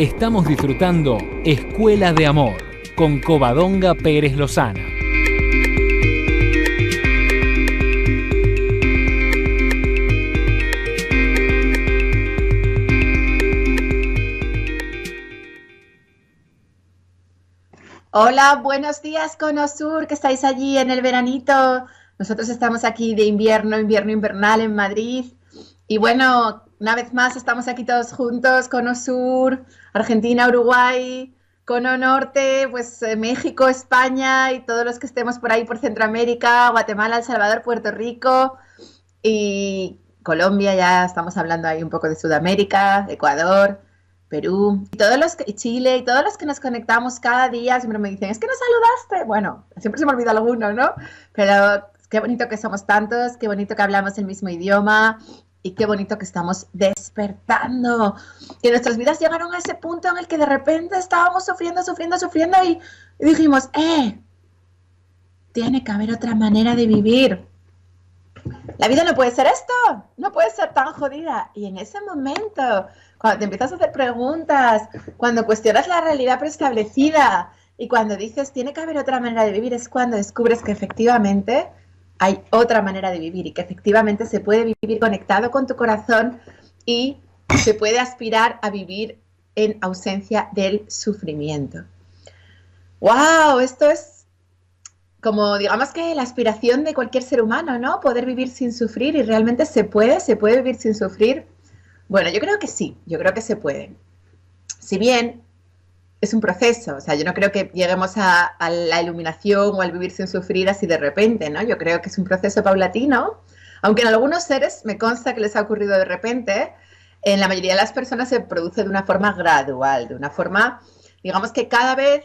Estamos disfrutando Escuela de Amor con Covadonga Pérez Lozana. Hola, buenos días, Cono Sur, que estáis allí en el veranito. Nosotros estamos aquí de invierno invernal en Madrid. Y bueno, una vez más estamos aquí todos juntos, Cono Sur, Argentina, Uruguay, Cono Norte, pues México, España y todos los que estemos por ahí por Centroamérica, Guatemala, El Salvador, Puerto Rico y Colombia, ya estamos hablando ahí un poco de Sudamérica, Ecuador, Perú, y todos los que, Chile, y todos los que nos conectamos cada día, siempre me dicen, es que no saludaste. Bueno, siempre se me olvida alguno, ¿no? Pero qué bonito que somos tantos, qué bonito que hablamos el mismo idioma y qué bonito que estamos despertando. Que nuestras vidas llegaron a ese punto en el que de repente estábamos sufriendo y dijimos, tiene que haber otra manera de vivir. La vida no puede ser esto, no puede ser tan jodida. Y en ese momento, cuando te empiezas a hacer preguntas, cuando cuestionas la realidad preestablecida y cuando dices tiene que haber otra manera de vivir, es cuando descubres que efectivamente hay otra manera de vivir y que efectivamente se puede vivir conectado con tu corazón y se puede aspirar a vivir en ausencia del sufrimiento. ¡Wow! Esto es como, digamos que la aspiración de cualquier ser humano, ¿no? Poder vivir sin sufrir, y realmente se puede vivir sin sufrir. Bueno, yo creo que sí, yo creo que se puede. Si bien es un proceso, o sea, yo no creo que lleguemos a la iluminación o al vivir sin sufrir así de repente, ¿no? Yo creo que es un proceso paulatino, aunque en algunos seres me consta que les ha ocurrido de repente, en la mayoría de las personas se produce de una forma gradual, de una forma, digamos que cada vez,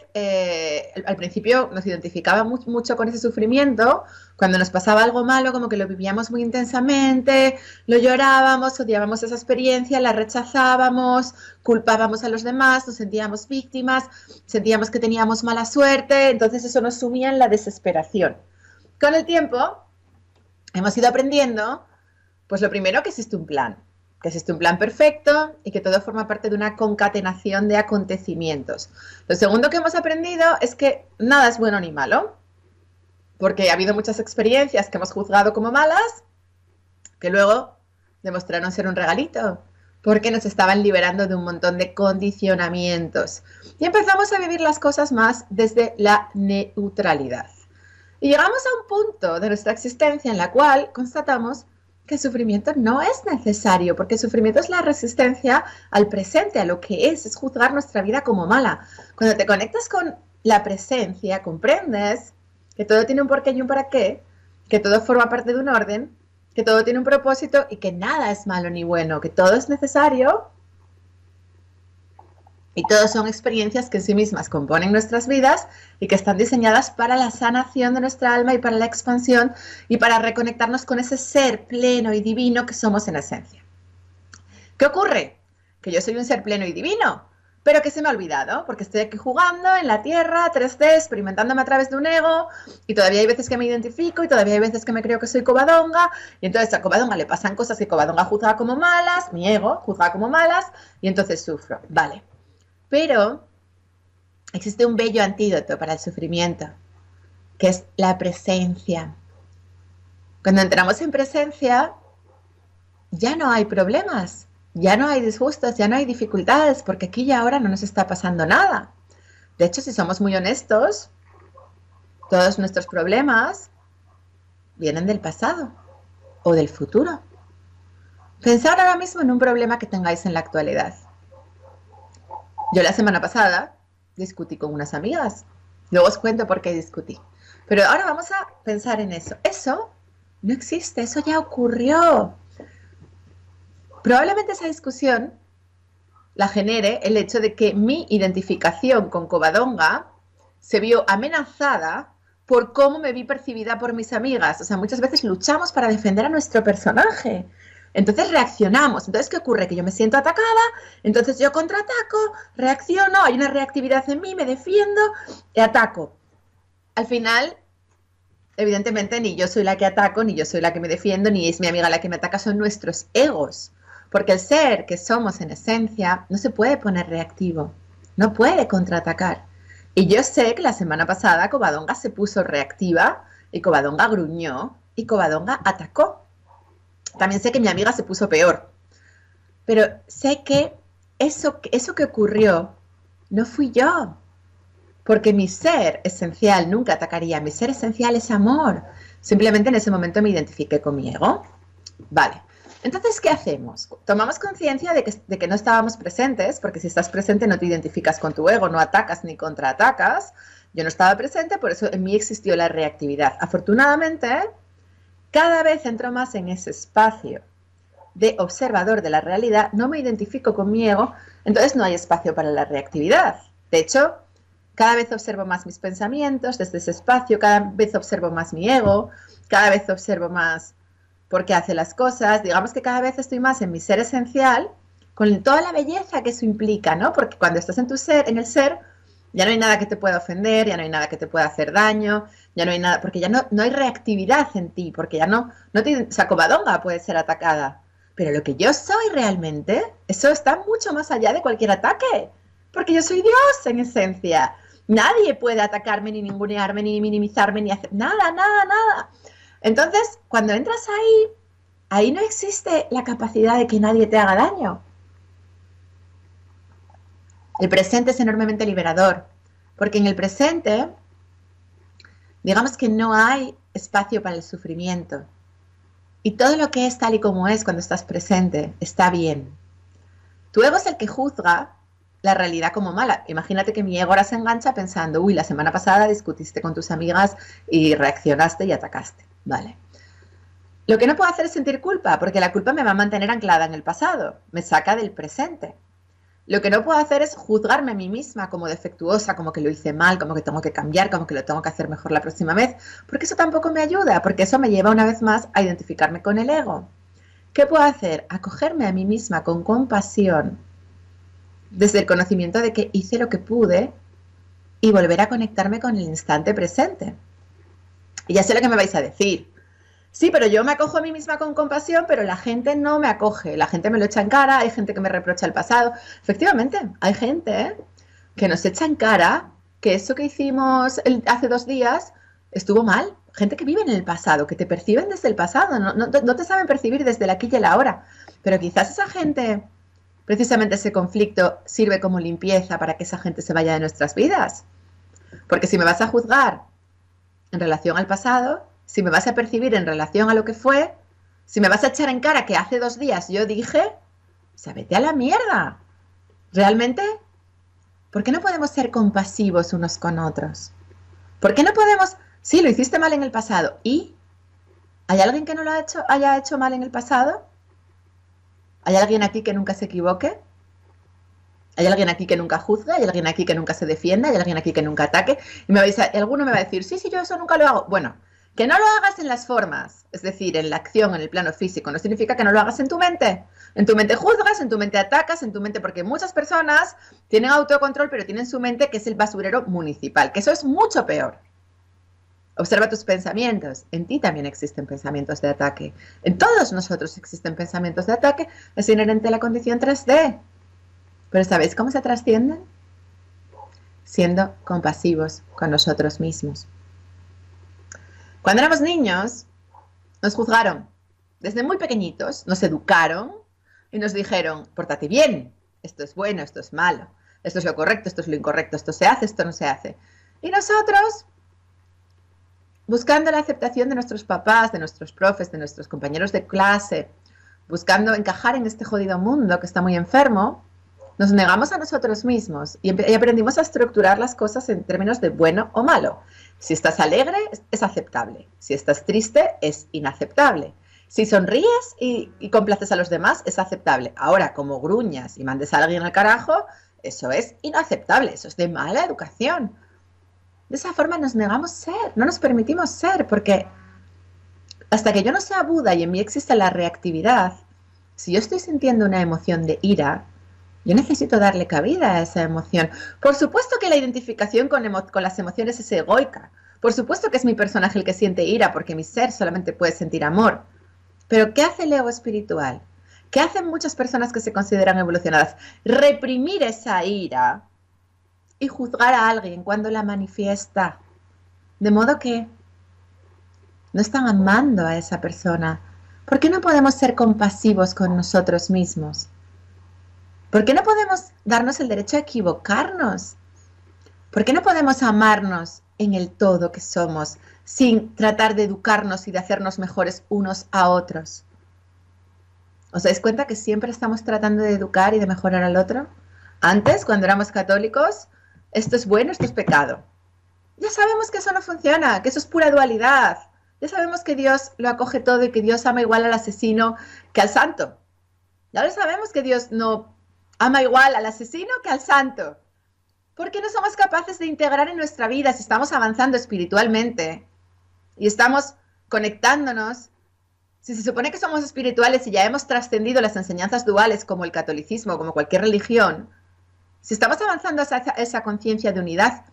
al principio nos identificábamos mucho con ese sufrimiento, cuando nos pasaba algo malo, como que lo vivíamos muy intensamente, lo llorábamos, odiábamos esa experiencia, la rechazábamos, culpábamos a los demás, nos sentíamos víctimas, sentíamos que teníamos mala suerte, entonces eso nos sumía en la desesperación. Con el tiempo hemos ido aprendiendo, pues lo primero, que existe un plan perfecto y que todo forma parte de una concatenación de acontecimientos. Lo segundo que hemos aprendido es que nada es bueno ni malo, porque ha habido muchas experiencias que hemos juzgado como malas, que luego demostraron ser un regalito, porque nos estaban liberando de un montón de condicionamientos. Y empezamos a vivir las cosas más desde la neutralidad. Y llegamos a un punto de nuestra existencia en la cual constatamos que el sufrimiento no es necesario, porque el sufrimiento es la resistencia al presente, a lo que es juzgar nuestra vida como mala. Cuando te conectas con la presencia, comprendes que todo tiene un porqué y un para qué, que todo forma parte de un orden, que todo tiene un propósito y que nada es malo ni bueno, que todo es necesario y todas son experiencias que en sí mismas componen nuestras vidas y que están diseñadas para la sanación de nuestra alma y para la expansión y para reconectarnos con ese ser pleno y divino que somos en esencia. ¿Qué ocurre? Que yo soy un ser pleno y divino, pero que se me ha olvidado, porque estoy aquí jugando en la tierra, 3D, experimentándome a través de un ego, y todavía hay veces que me identifico, y todavía hay veces que me creo que soy Covadonga, y entonces a Covadonga le pasan cosas que Covadonga juzga como malas, mi ego juzga como malas, y entonces sufro. Vale. Pero existe un bello antídoto para el sufrimiento, que es la presencia. Cuando entramos en presencia, ya no hay problemas, ya no hay disgustos, ya no hay dificultades, porque aquí y ahora no nos está pasando nada. De hecho, si somos muy honestos, todos nuestros problemas vienen del pasado o del futuro. Pensad ahora mismo en un problema que tengáis en la actualidad. Yo la semana pasada discutí con unas amigas. Luego os cuento por qué discutí. Pero ahora vamos a pensar en eso. Eso no existe, eso ya ocurrió. Probablemente esa discusión la genere el hecho de que mi identificación con Covadonga se vio amenazada por cómo me vi percibida por mis amigas. O sea, muchas veces luchamos para defender a nuestro personaje. Entonces reaccionamos. Entonces, ¿qué ocurre? Que yo me siento atacada, entonces yo contraataco, reacciono, hay una reactividad en mí, me defiendo y ataco. Al final, evidentemente, ni yo soy la que ataco, ni yo soy la que me defiendo, ni es mi amiga la que me ataca, son nuestros egos. Porque el ser que somos en esencia no se puede poner reactivo, no puede contraatacar. Y yo sé que la semana pasada Covadonga se puso reactiva y Covadonga gruñó y Covadonga atacó. También sé que mi amiga se puso peor. Pero sé que eso que ocurrió no fui yo. Porque mi ser esencial nunca atacaría. Mi ser esencial es amor. Simplemente en ese momento me identifiqué con mi ego. Vale. Entonces, ¿qué hacemos? Tomamos conciencia de que no estábamos presentes, porque si estás presente no te identificas con tu ego, no atacas ni contraatacas. Yo no estaba presente, por eso en mí existió la reactividad. Afortunadamente, cada vez entro más en ese espacio de observador de la realidad, no me identifico con mi ego, entonces no hay espacio para la reactividad. De hecho, cada vez observo más mis pensamientos desde ese espacio, cada vez observo más mi ego, cada vez observo más por qué hace las cosas. Digamos que cada vez estoy más en mi ser esencial, con toda la belleza que eso implica, ¿no? Porque cuando estás en tu ser, en el ser, ya no hay nada que te pueda ofender, ya no hay nada que te pueda hacer daño, ya no hay nada, porque ya no hay reactividad en ti, porque ya no te, o sea, Covadonga puede ser atacada, pero lo que yo soy realmente, eso está mucho más allá de cualquier ataque, porque yo soy Dios en esencia. Nadie puede atacarme, ni ningunearme, ni minimizarme, ni hacer nada, nada, nada. Entonces, cuando entras ahí no existe la capacidad de que nadie te haga daño. El presente es enormemente liberador, porque en el presente, digamos que no hay espacio para el sufrimiento. Y todo lo que es tal y como es cuando estás presente está bien. Tu ego es el que juzga la realidad como mala. Imagínate que mi ego ahora se engancha pensando, uy, la semana pasada discutiste con tus amigas y reaccionaste y atacaste. Vale. Lo que no puedo hacer es sentir culpa, porque la culpa me va a mantener anclada en el pasado, me saca del presente. Lo que no puedo hacer es juzgarme a mí misma como defectuosa, como que lo hice mal, como que tengo que cambiar, como que lo tengo que hacer mejor la próxima vez, porque eso tampoco me ayuda, porque eso me lleva una vez más a identificarme con el ego. ¿Qué puedo hacer? Acogerme a mí misma con compasión, desde el conocimiento de que hice lo que pude y volver a conectarme con el instante presente. Y ya sé lo que me vais a decir. Sí, pero yo me acojo a mí misma con compasión, pero la gente no me acoge. La gente me lo echa en cara, hay gente que me reprocha el pasado. Efectivamente, hay gente que nos echa en cara que eso que hicimos hace 2 días estuvo mal. Gente que vive en el pasado, que te perciben desde el pasado, no te saben percibir desde el aquí y el ahora. Pero quizás esa gente, precisamente ese conflicto, sirve como limpieza para que esa gente se vaya de nuestras vidas. Porque si me vas a juzgar en relación al pasado, si me vas a percibir en relación a lo que fue, si me vas a echar en cara que hace 2 días yo dije, o sea, vete a la mierda. ¿Realmente? ¿Por qué no podemos ser compasivos unos con otros? ¿Por qué no podemos? Sí, lo hiciste mal en el pasado. ¿Y? ¿Hay alguien que no lo haya hecho mal en el pasado? ¿Hay alguien aquí que nunca se equivoque? ¿Hay alguien aquí que nunca juzga? ¿Hay alguien aquí que nunca se defienda? ¿Hay alguien aquí que nunca ataque? Y alguno me va a decir, sí, yo eso nunca lo hago. Bueno, que no lo hagas en las formas, es decir, en la acción, en el plano físico, no significa que no lo hagas en tu mente. En tu mente juzgas, en tu mente atacas, en tu mente, porque muchas personas tienen autocontrol, pero tienen su mente que es el basurero municipal, que eso es mucho peor. Observa tus pensamientos. En ti también existen pensamientos de ataque. En todos nosotros existen pensamientos de ataque. Es inherente a la condición 3D. Pero ¿sabéis cómo se trascienden? Siendo compasivos con nosotros mismos. Cuando éramos niños, nos juzgaron. Desde muy pequeñitos nos educaron y nos dijeron, pórtate bien, esto es bueno, esto es malo, esto es lo correcto, esto es lo incorrecto, esto se hace, esto no se hace. Y nosotros, buscando la aceptación de nuestros papás, de nuestros profes, de nuestros compañeros de clase, buscando encajar en este jodido mundo que está muy enfermo, nos negamos a nosotros mismos y aprendimos a estructurar las cosas en términos de bueno o malo. Si estás alegre, es aceptable. Si estás triste, es inaceptable. Si sonríes y complaces a los demás, es aceptable. Ahora, como gruñas y mandes a alguien al carajo, eso es inaceptable. Eso es de mala educación. De esa forma nos negamos ser, no nos permitimos ser, porque hasta que yo no sea Buda y en mí existe la reactividad, si yo estoy sintiendo una emoción de ira, yo necesito darle cabida a esa emoción. Por supuesto que la identificación con las emociones es egoica. Por supuesto que es mi personaje el que siente ira, porque mi ser solamente puede sentir amor. Pero ¿qué hace el ego espiritual? ¿Qué hacen muchas personas que se consideran evolucionadas? Reprimir esa ira y juzgar a alguien cuando la manifiesta. De modo que no están amando a esa persona. ¿Por qué no podemos ser compasivos con nosotros mismos? ¿Por qué no podemos darnos el derecho a equivocarnos? ¿Por qué no podemos amarnos en el todo que somos sin tratar de educarnos y de hacernos mejores unos a otros? ¿Os dais cuenta que siempre estamos tratando de educar y de mejorar al otro? Antes, cuando éramos católicos, esto es bueno, esto es pecado. Ya sabemos que eso no funciona, que eso es pura dualidad. Ya sabemos que Dios lo acoge todo y que Dios ama igual al asesino que al santo. Ya lo sabemos que Dios no ama igual al asesino que al santo. ¿Por qué no somos capaces de integrar en nuestra vida si estamos avanzando espiritualmente y estamos conectándonos? Si se supone que somos espirituales y ya hemos trascendido las enseñanzas duales como el catolicismo, como cualquier religión, si estamos avanzando hacia esa conciencia de unidad,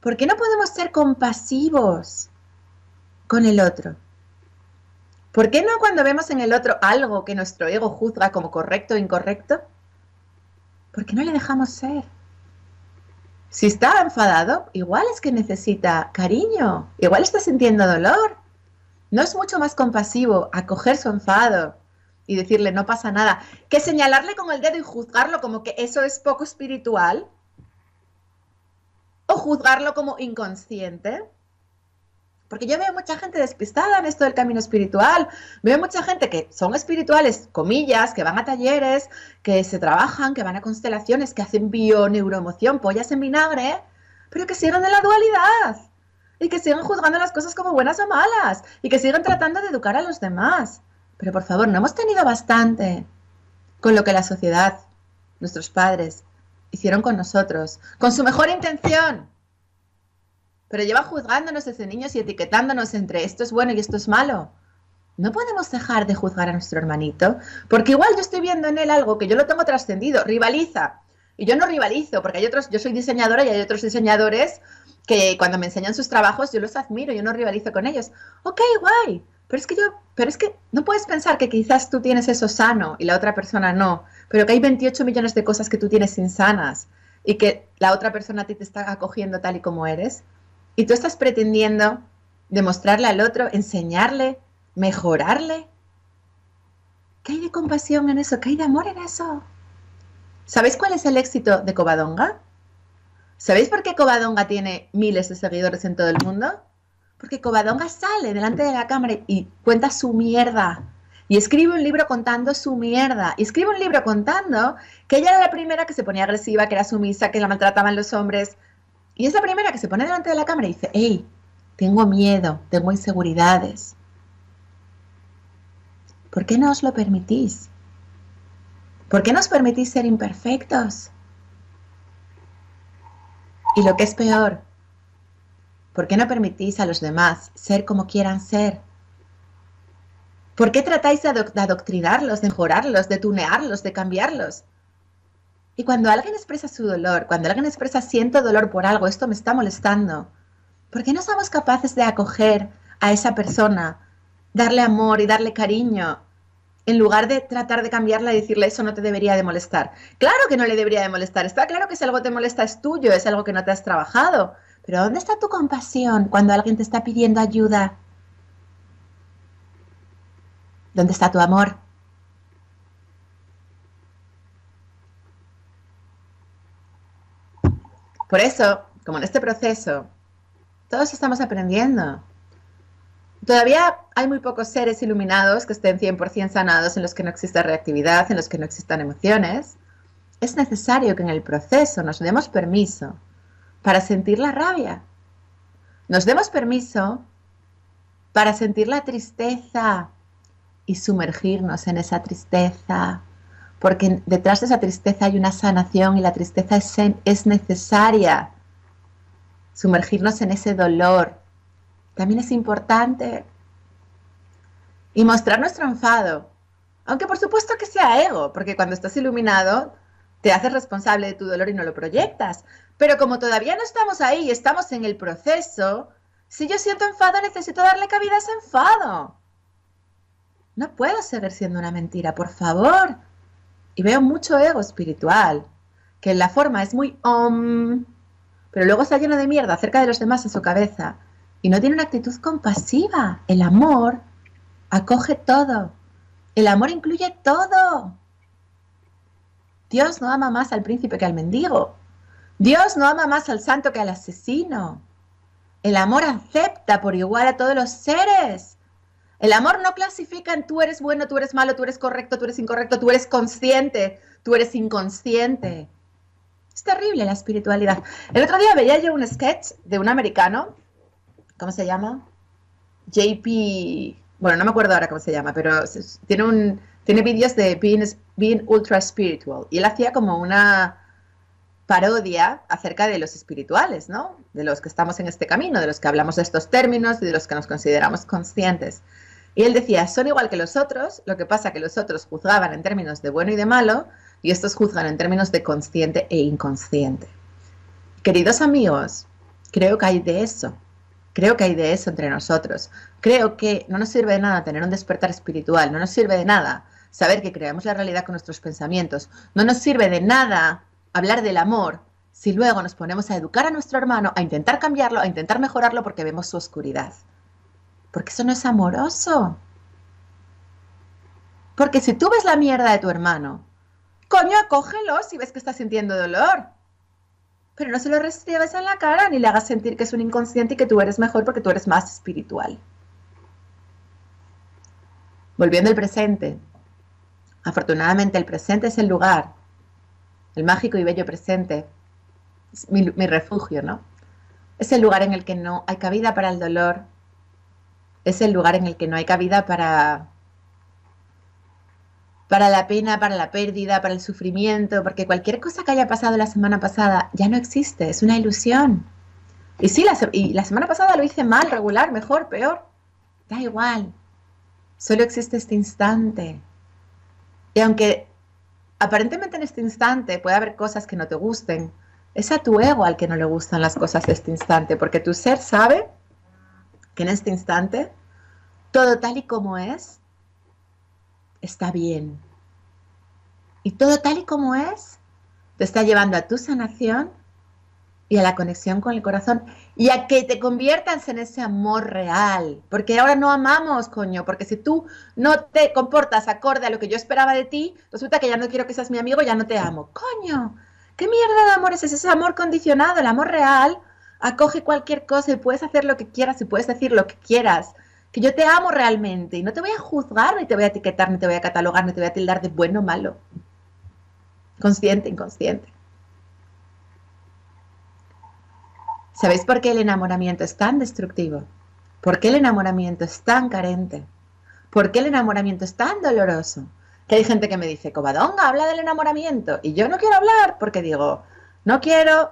¿por qué no podemos ser compasivos con el otro? ¿Por qué no cuando vemos en el otro algo que nuestro ego juzga como correcto o incorrecto? ¿Por qué no le dejamos ser? Si está enfadado, igual es que necesita cariño, igual está sintiendo dolor. ¿No es mucho más compasivo acoger su enfado y decirle no pasa nada, que señalarle con el dedo y juzgarlo como que eso es poco espiritual? ¿O juzgarlo como inconsciente? Porque yo veo mucha gente despistada en esto del camino espiritual. Veo mucha gente que son espirituales, comillas, que van a talleres, que se trabajan, que van a constelaciones, que hacen bio-neuroemoción, pollas en vinagre, pero que siguen en la dualidad. Y que siguen juzgando las cosas como buenas o malas. Y que siguen tratando de educar a los demás. Pero por favor, no hemos tenido bastante con lo que la sociedad, nuestros padres, hicieron con nosotros. Con su mejor intención. Pero lleva juzgándonos desde niños y etiquetándonos entre esto es bueno y esto es malo. No podemos dejar de juzgar a nuestro hermanito. Porque igual yo estoy viendo en él algo que yo lo tengo trascendido. Rivaliza. Y yo no rivalizo. Porque hay otros, yo soy diseñadora y hay otros diseñadores que cuando me enseñan sus trabajos yo los admiro, yo no rivalizo con ellos. Ok, guay, pero es que no puedes pensar que quizás tú tienes eso sano y la otra persona no, pero que hay 28 millones de cosas que tú tienes insanas y que la otra persona a ti te está acogiendo tal y como eres y tú estás pretendiendo demostrarle al otro, enseñarle, mejorarle. ¿Qué hay de compasión en eso? ¿Qué hay de amor en eso? ¿Sabéis cuál es el éxito de Covadonga? ¿Sabéis por qué Covadonga tiene miles de seguidores en todo el mundo? Porque Covadonga sale delante de la cámara y cuenta su mierda. Y escribe un libro contando su mierda. Y escribe un libro contando que ella era la primera que se ponía agresiva, que era sumisa, que la maltrataban los hombres. Y es la primera que se pone delante de la cámara y dice, hey, tengo miedo, tengo inseguridades. ¿Por qué no os lo permitís? ¿Por qué no os permitís ser imperfectos? Y lo que es peor, ¿por qué no permitís a los demás ser como quieran ser? ¿Por qué tratáis de adoctrinarlos, de mejorarlos, de tunearlos, de cambiarlos? Y cuando alguien expresa su dolor, cuando alguien expresa siento dolor por algo, esto me está molestando, ¿por qué no somos capaces de acoger a esa persona, darle amor y darle cariño, en lugar de tratar de cambiarla y decirle eso no te debería de molestar? Claro que no le debería de molestar, está claro que si algo te molesta es tuyo, es algo que no te has trabajado, pero ¿dónde está tu compasión cuando alguien te está pidiendo ayuda? ¿Dónde está tu amor? Por eso, como en este proceso, todos estamos aprendiendo. Todavía hay muy pocos seres iluminados que estén 100% sanados, en los que no exista reactividad, en los que no existan emociones. Es necesario que en el proceso nos demos permiso para sentir la rabia. Nos demos permiso para sentir la tristeza y sumergirnos en esa tristeza. Porque detrás de esa tristeza hay una sanación y la tristeza es necesaria. Sumergirnos en ese dolor también es importante. Y mostrar nuestro enfado. Aunque por supuesto que sea ego, porque cuando estás iluminado te haces responsable de tu dolor y no lo proyectas. Pero como todavía no estamos ahí y estamos en el proceso, si yo siento enfado necesito darle cabida a ese enfado. No puedo seguir siendo una mentira, por favor. Y veo mucho ego espiritual, que en la forma es muy pero luego está lleno de mierda acerca de los demás en su cabeza y no tiene una actitud compasiva. El amor acoge todo. El amor incluye todo. Dios no ama más al príncipe que al mendigo. Dios no ama más al santo que al asesino. El amor acepta por igual a todos los seres. El amor no clasifica en tú eres bueno, tú eres malo, tú eres correcto, tú eres incorrecto, tú eres consciente, tú eres inconsciente. Es terrible la espiritualidad. El otro día veía yo un sketch de un americano, ¿cómo se llama? JP, bueno, no me acuerdo ahora cómo se llama, pero tiene vídeos de being ultra spiritual. Y él hacía como una parodia acerca de los espirituales, ¿no? De los que estamos en este camino, de los que hablamos de estos términos y de los que nos consideramos conscientes. Y él decía, son igual que los otros, lo que pasa que los otros juzgaban en términos de bueno y de malo, y estos juzgan en términos de consciente e inconsciente. Queridos amigos, creo que hay de eso. Creo que hay de eso entre nosotros. Creo que no nos sirve de nada tener un despertar espiritual, no nos sirve de nada saber que creamos la realidad con nuestros pensamientos, no nos sirve de nada hablar del amor si luego nos ponemos a educar a nuestro hermano, a intentar cambiarlo, a intentar mejorarlo porque vemos su oscuridad. Porque eso no es amoroso. Porque si tú ves la mierda de tu hermano, coño, acógelo si ves que está sintiendo dolor. Pero no se lo restriegues en la cara ni le hagas sentir que es un inconsciente y que tú eres mejor porque tú eres más espiritual. Volviendo al presente. Afortunadamente el presente es el lugar, el mágico y bello presente. Es mi refugio, ¿no? Es el lugar en el que no hay cabida para el dolor. Es el lugar en el que no hay cabida para la pena, para la pérdida, para el sufrimiento, porque cualquier cosa que haya pasado la semana pasada ya no existe, es una ilusión. Y sí, la semana pasada lo hice mal, regular, mejor, peor. Da igual. Solo existe este instante. Y aunque aparentemente en este instante puede haber cosas que no te gusten, es a tu ego al que no le gustan las cosas de este instante, porque tu ser sabe que en este instante todo tal y como es está bien. Y todo tal y como es te está llevando a tu sanación y a la conexión con el corazón y a que te conviertas en ese amor real. Porque ahora no amamos, coño, porque si tú no te comportas acorde a lo que yo esperaba de ti, resulta que ya no quiero que seas mi amigo, ya no te amo. Coño, ¿qué mierda de amor es ese? Ese amor condicionado. El amor real acoge cualquier cosa y puedes hacer lo que quieras y puedes decir lo que quieras. Que yo te amo realmente y no te voy a juzgar, ni te voy a etiquetar, ni te voy a catalogar, ni te voy a tildar de bueno o malo. Consciente, inconsciente. ¿Sabéis por qué el enamoramiento es tan destructivo? ¿Por qué el enamoramiento es tan carente? ¿Por qué el enamoramiento es tan doloroso? Que hay gente que me dice, Covadonga, habla del enamoramiento. Y yo no quiero hablar porque digo, no quiero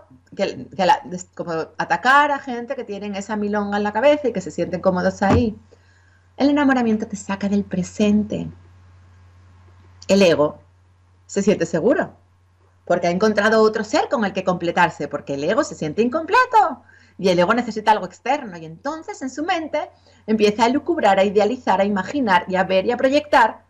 como atacar a gente que tienen esa milonga en la cabeza y que se sienten cómodos ahí. El enamoramiento te saca del presente. El ego se siente seguro porque ha encontrado otro ser con el que completarse, porque el ego se siente incompleto y el ego necesita algo externo y entonces en su mente empieza a lucubrar, a idealizar, a imaginar y a ver y a proyectar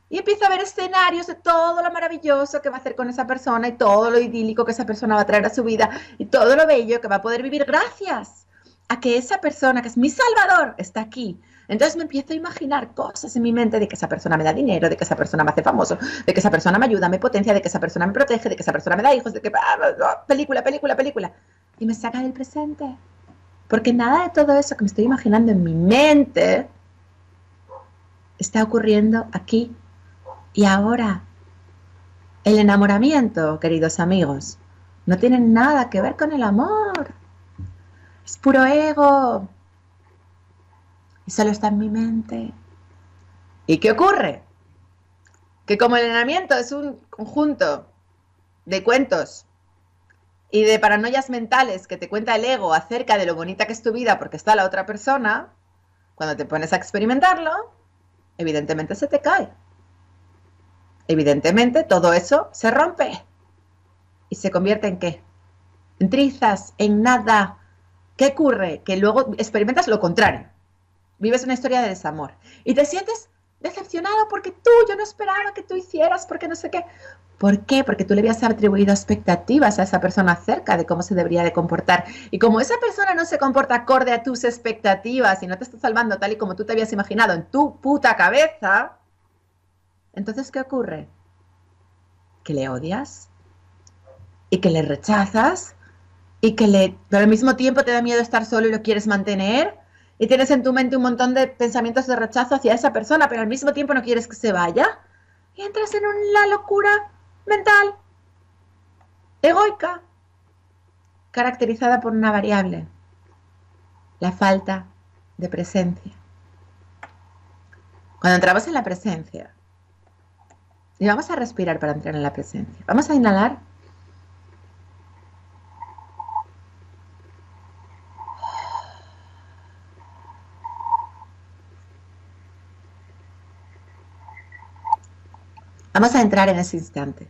y empieza a ver escenarios de todo lo maravilloso que va a hacer con esa persona y todo lo idílico que esa persona va a traer a su vida y todo lo bello que va a poder vivir gracias a que esa persona, que es mi salvador, está aquí. Entonces me empiezo a imaginar cosas en mi mente de que esa persona me da dinero, de que esa persona me hace famoso, de que esa persona me ayuda, me potencia, de que esa persona me protege, de que esa persona me da hijos, de que... película, película, película. Y me saca del presente. Porque nada de todo eso que me estoy imaginando en mi mente está ocurriendo aquí y ahora. El enamoramiento, queridos amigos, no tiene nada que ver con el amor. Es puro ego. Y solo está en mi mente. ¿Y qué ocurre? Que como el enamoramiento es un conjunto de cuentos y de paranoias mentales que te cuenta el ego acerca de lo bonita que es tu vida porque está la otra persona, cuando te pones a experimentarlo, evidentemente se te cae. Evidentemente todo eso se rompe. ¿Y se convierte en qué? En trizas, en nada. ¿Qué ocurre? Que luego experimentas lo contrario. Vives una historia de desamor y te sientes decepcionado porque tú, yo no esperaba que tú hicieras, porque no sé qué. ¿Por qué? Porque tú le habías atribuido expectativas a esa persona acerca de cómo se debería de comportar. Y como esa persona no se comporta acorde a tus expectativas y no te está salvando tal y como tú te habías imaginado en tu puta cabeza, entonces, ¿qué ocurre? Que le odias y que le rechazas y pero al mismo tiempo te da miedo estar solo y lo quieres mantener y tienes en tu mente un montón de pensamientos de rechazo hacia esa persona, pero al mismo tiempo no quieres que se vaya y entras en una locura mental, egoica, caracterizada por una variable, la falta de presencia. Cuando entramos en la presencia, y vamos a respirar para entrar en la presencia, vamos a inhalar. Vamos a entrar en ese instante.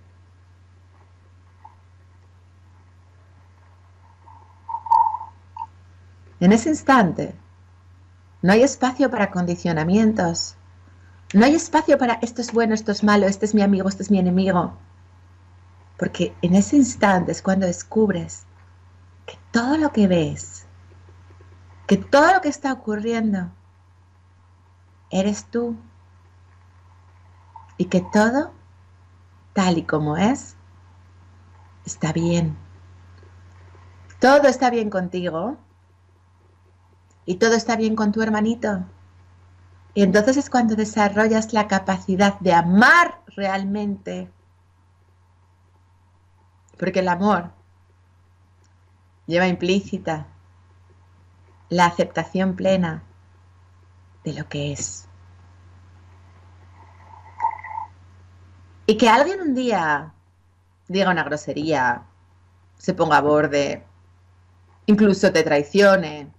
En ese instante no hay espacio para condicionamientos. No hay espacio para esto es bueno, esto es malo, este es mi amigo, este es mi enemigo. Porque en ese instante es cuando descubres que todo lo que ves, que todo lo que está ocurriendo, eres tú. Y que todo, tal y como es, está bien. Todo está bien contigo. Y todo está bien con tu hermanito. Y entonces es cuando desarrollas la capacidad de amar realmente. Porque el amor lleva implícita la aceptación plena de lo que es. Y que alguien un día diga una grosería, se ponga a borde, incluso te traicione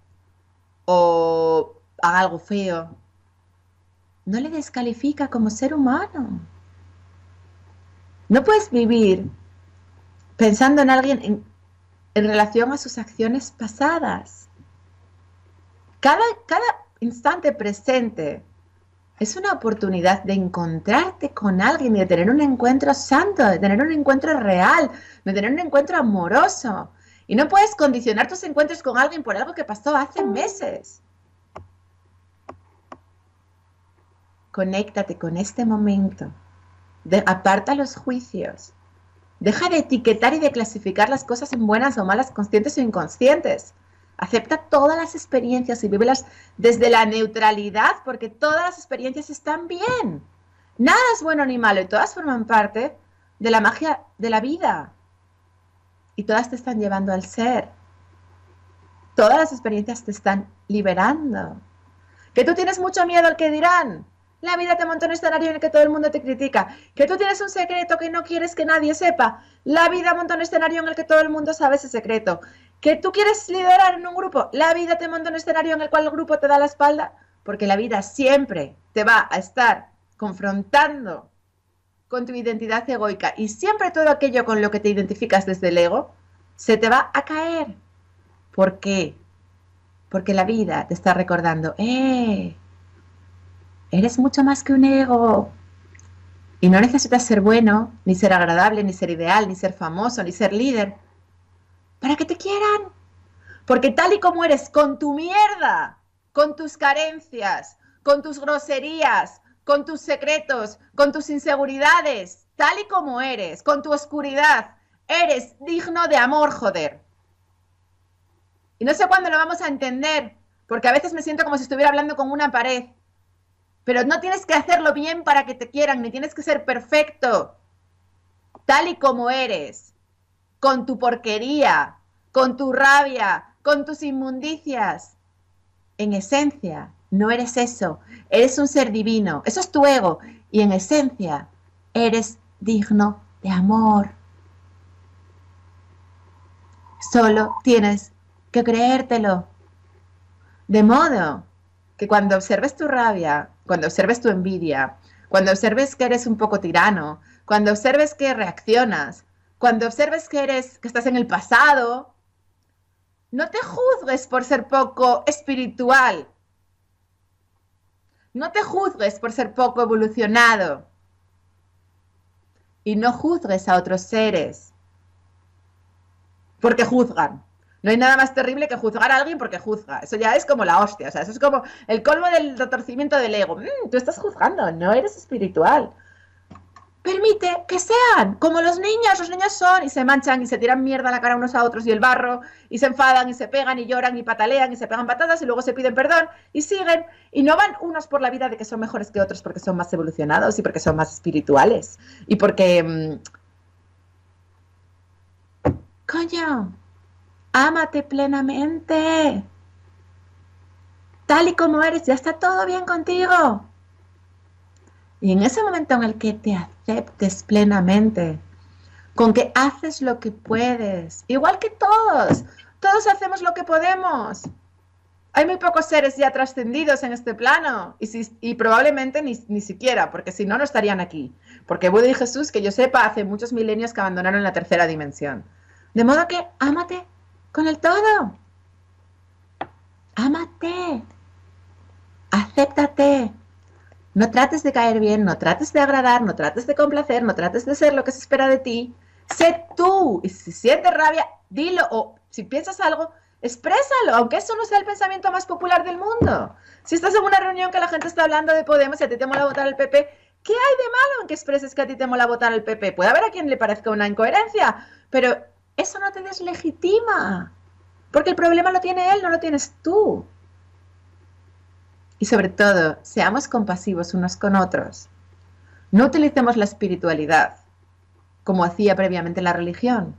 o haga algo feo, no le descalifica como ser humano. No puedes vivir pensando en alguien en relación a sus acciones pasadas. Cada instante presente es una oportunidad de encontrarte con alguien y de tener un encuentro santo, de tener un encuentro real, de tener un encuentro amoroso. Y no puedes condicionar tus encuentros con alguien por algo que pasó hace meses. Conéctate con este momento. Aparta los juicios. Deja de etiquetar y de clasificar las cosas en buenas o malas, conscientes o inconscientes. Acepta todas las experiencias y vívelas desde la neutralidad, porque todas las experiencias están bien. Nada es bueno ni malo y todas forman parte de la magia de la vida. Y todas te están llevando al ser. Todas las experiencias te están liberando. Que tú tienes mucho miedo al que dirán. La vida te monta un escenario en el que todo el mundo te critica. Que tú tienes un secreto que no quieres que nadie sepa. La vida monta un escenario en el que todo el mundo sabe ese secreto. Que tú quieres liderar en un grupo. La vida te monta un escenario en el cual el grupo te da la espalda. Porque la vida siempre te va a estar confrontando con tu identidad egoica. Y siempre todo aquello con lo que te identificas desde el ego se te va a caer. ¿Por qué? Porque la vida te está recordando, eres mucho más que un ego. Y no necesitas ser bueno, ni ser agradable, ni ser ideal, ni ser famoso, ni ser líder, para que te quieran. Porque tal y como eres, con tu mierda, con tus carencias, con tus groserías, con tus secretos, con tus inseguridades, tal y como eres, con tu oscuridad, eres digno de amor, joder. Y no sé cuándo lo vamos a entender, porque a veces me siento como si estuviera hablando con una pared. Pero no tienes que hacerlo bien para que te quieran, ni tienes que ser perfecto, tal y como eres, con tu porquería, con tu rabia, con tus inmundicias. En esencia, no eres eso, eres un ser divino, eso es tu ego, y en esencia, eres digno de amor. Solo tienes que creértelo, de modo que cuando observes tu rabia, cuando observes tu envidia, cuando observes que eres un poco tirano, cuando observes que reaccionas, cuando observes que estás en el pasado, no te juzgues por ser poco espiritual. No te juzgues por ser poco evolucionado. Y no juzgues a otros seres porque juzgan. No hay nada más terrible que juzgar a alguien porque juzga. Eso ya es como la hostia. O sea, eso es como el colmo del retorcimiento del ego. Tú estás juzgando, no eres espiritual. Permite que sean como los niños son y se manchan y se tiran mierda a la cara unos a otros y el barro y se enfadan y se pegan y lloran y patalean y se pegan patadas y luego se piden perdón y siguen y no van unos por la vida de que son mejores que otros porque son más evolucionados y porque son más espirituales y porque coño, ámate plenamente tal y como eres, ya está todo bien contigo. Y en ese momento en el que te aceptes plenamente, con que haces lo que puedes, igual que todos hacemos lo que podemos. Hay muy pocos seres ya trascendidos en este plano y probablemente ni siquiera, porque si no, no estarían aquí. Porque Buda y Jesús, que yo sepa, hace muchos milenios que abandonaron la tercera dimensión. De modo que ámate con el todo. Ámate. Acéptate. No trates de caer bien, no trates de agradar, no trates de complacer, no trates de ser lo que se espera de ti. Sé tú. Y si sientes rabia, dilo. O si piensas algo, exprésalo, aunque eso no sea el pensamiento más popular del mundo. Si estás en una reunión que la gente está hablando de Podemos y a ti te mola votar al PP, ¿qué hay de malo en que expreses que a ti te mola votar al PP? Puede haber a quien le parezca una incoherencia, pero eso no te deslegitima. Porque el problema lo tiene él, no lo tienes tú. Y sobre todo, seamos compasivos unos con otros. No utilicemos la espiritualidad como hacía previamente la religión,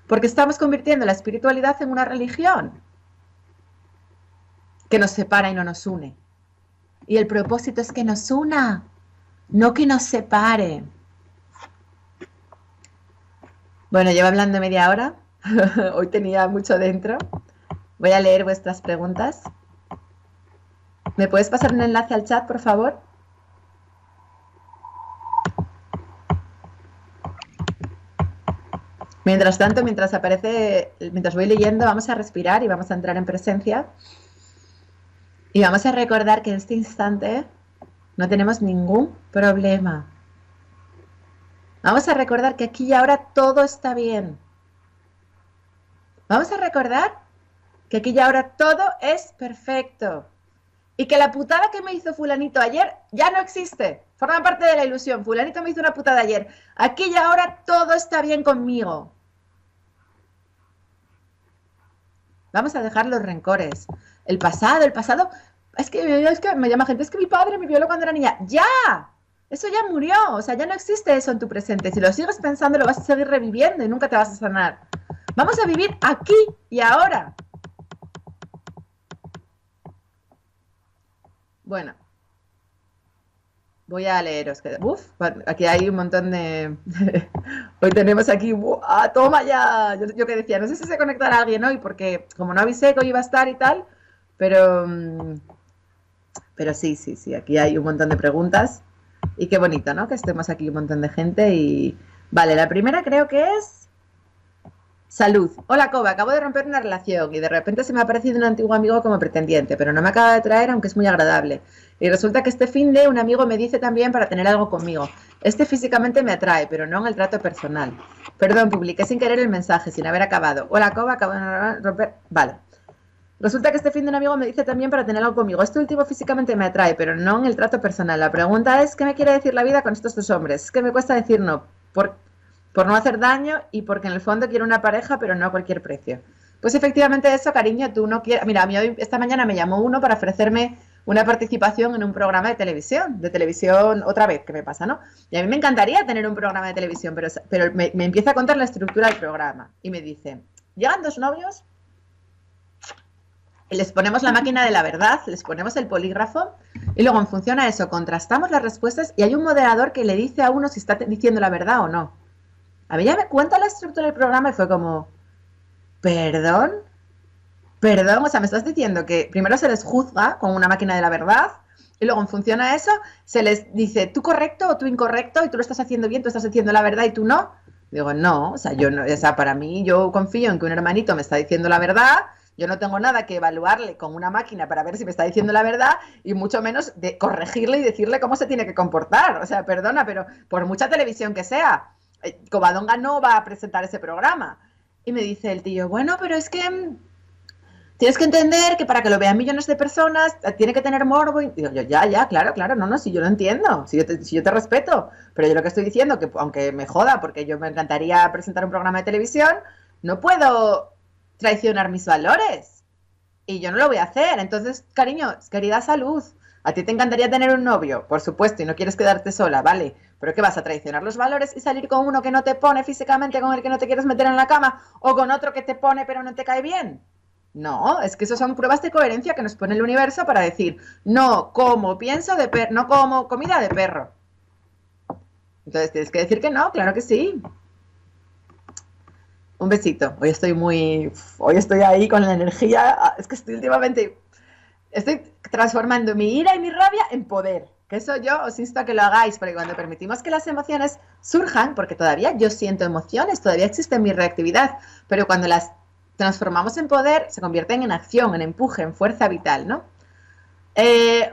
porque estamos convirtiendo la espiritualidad en una religión que nos separa y no nos une. Y el propósito es que nos una, no que nos separe. Bueno, llevo hablando media hora. Hoy tenía mucho dentro. Voy a leer vuestras preguntas. ¿Me puedes pasar un enlace al chat, por favor? Mientras tanto, mientras voy leyendo, vamos a respirar y vamos a entrar en presencia. Y vamos a recordar que en este instante no tenemos ningún problema. Vamos a recordar que aquí y ahora todo está bien. Vamos a recordar que aquí y ahora todo es perfecto. Y que la putada que me hizo fulanito ayer ya no existe. Forma parte de la ilusión. Fulanito me hizo una putada ayer. Aquí y ahora todo está bien conmigo. Vamos a dejar los rencores. El pasado. Es que me llama gente, es que mi padre me violó cuando era niña. ¡Ya! Eso ya murió. O sea, ya no existe eso en tu presente. Si lo sigues pensando, lo vas a seguir reviviendo y nunca te vas a sanar. Vamos a vivir aquí y ahora. Bueno, voy a leeros. Aquí hay un montón de... Hoy tenemos aquí... ¡Toma ya! Yo que decía, no sé si se conectará alguien hoy, porque como no avisé que hoy iba a estar y tal, pero sí, aquí hay un montón de preguntas. Y qué bonito, ¿no? Que estemos aquí un montón de gente y... Vale, la primera creo que es... Salud. Hola, Coba, acabo de romper una relación y de repente se me ha aparecido un antiguo amigo como pretendiente, pero no me acaba de traer, aunque es muy agradable. Y resulta que este finde un amigo me dice también para tener algo conmigo. Este físicamente me atrae, pero no en el trato personal. Perdón, publiqué sin querer el mensaje, sin haber acabado. Hola, Coba, acabo de romper... Vale. Resulta que este finde un amigo me dice también para tener algo conmigo. Este último físicamente me atrae, pero no en el trato personal. La pregunta es, ¿qué me quiere decir la vida con estos dos hombres? Es que me cuesta decir no. Por no hacer daño y porque en el fondo quiero una pareja, pero no a cualquier precio. Pues efectivamente eso, cariño, tú no quieres... Mira, a mí hoy, esta mañana me llamó uno para ofrecerme una participación en un programa de televisión otra vez, que me pasa, ¿no? Y a mí me encantaría tener un programa de televisión, pero me empieza a contar la estructura del programa y me dice, llegan dos novios, y les ponemos la máquina de la verdad, les ponemos el polígrafo y luego en función a eso contrastamos las respuestas y hay un moderador que le dice a uno si está diciendo la verdad o no. A mí ya me cuenta la estructura del programa y fue como, ¿perdón? O sea, me estás diciendo que primero se les juzga con una máquina de la verdad y luego en función a eso se les dice tú correcto o tú incorrecto y tú lo estás haciendo bien, tú estás haciendo la verdad y tú no. Digo, no, o sea, yo no, o sea, para mí yo confío en que un hermanito me está diciendo la verdad Yo no tengo nada que evaluarle con una máquina para ver si me está diciendo la verdad y mucho menos de corregirle y decirle cómo se tiene que comportar. O sea, perdona, pero por mucha televisión que sea, Covadonga no va a presentar ese programa. Y me dice el tío, bueno, pero es que tienes que entender que para que lo vean millones de personas tiene que tener morbo. Y digo yo, ya, claro, no, si yo lo entiendo, si yo te respeto. Pero yo lo que estoy diciendo, que aunque me joda, porque yo me encantaría presentar un programa de televisión, no puedo traicionar mis valores. Y yo no lo voy a hacer. Entonces, cariño, querida Salud, a ti te encantaría tener un novio, por supuesto, y no quieres quedarte sola, ¿vale? Pero ¿qué vas a traicionar los valores y salir con uno que no te pone físicamente, con el que no te quieres meter en la cama, o con otro que te pone pero no te cae bien? No, es que eso son pruebas de coherencia que nos pone el universo para decir, no como pienso de perro, no como comida de perro. Entonces tienes que decir que no, claro que sí. Un besito. Hoy estoy ahí con la energía, es que estoy transformando mi ira y mi rabia en poder. Que eso yo os insto a que lo hagáis, porque cuando permitimos que las emociones surjan, porque todavía yo siento emociones, todavía existe mi reactividad, pero cuando las transformamos en poder, se convierten en acción, en empuje, en fuerza vital, ¿no?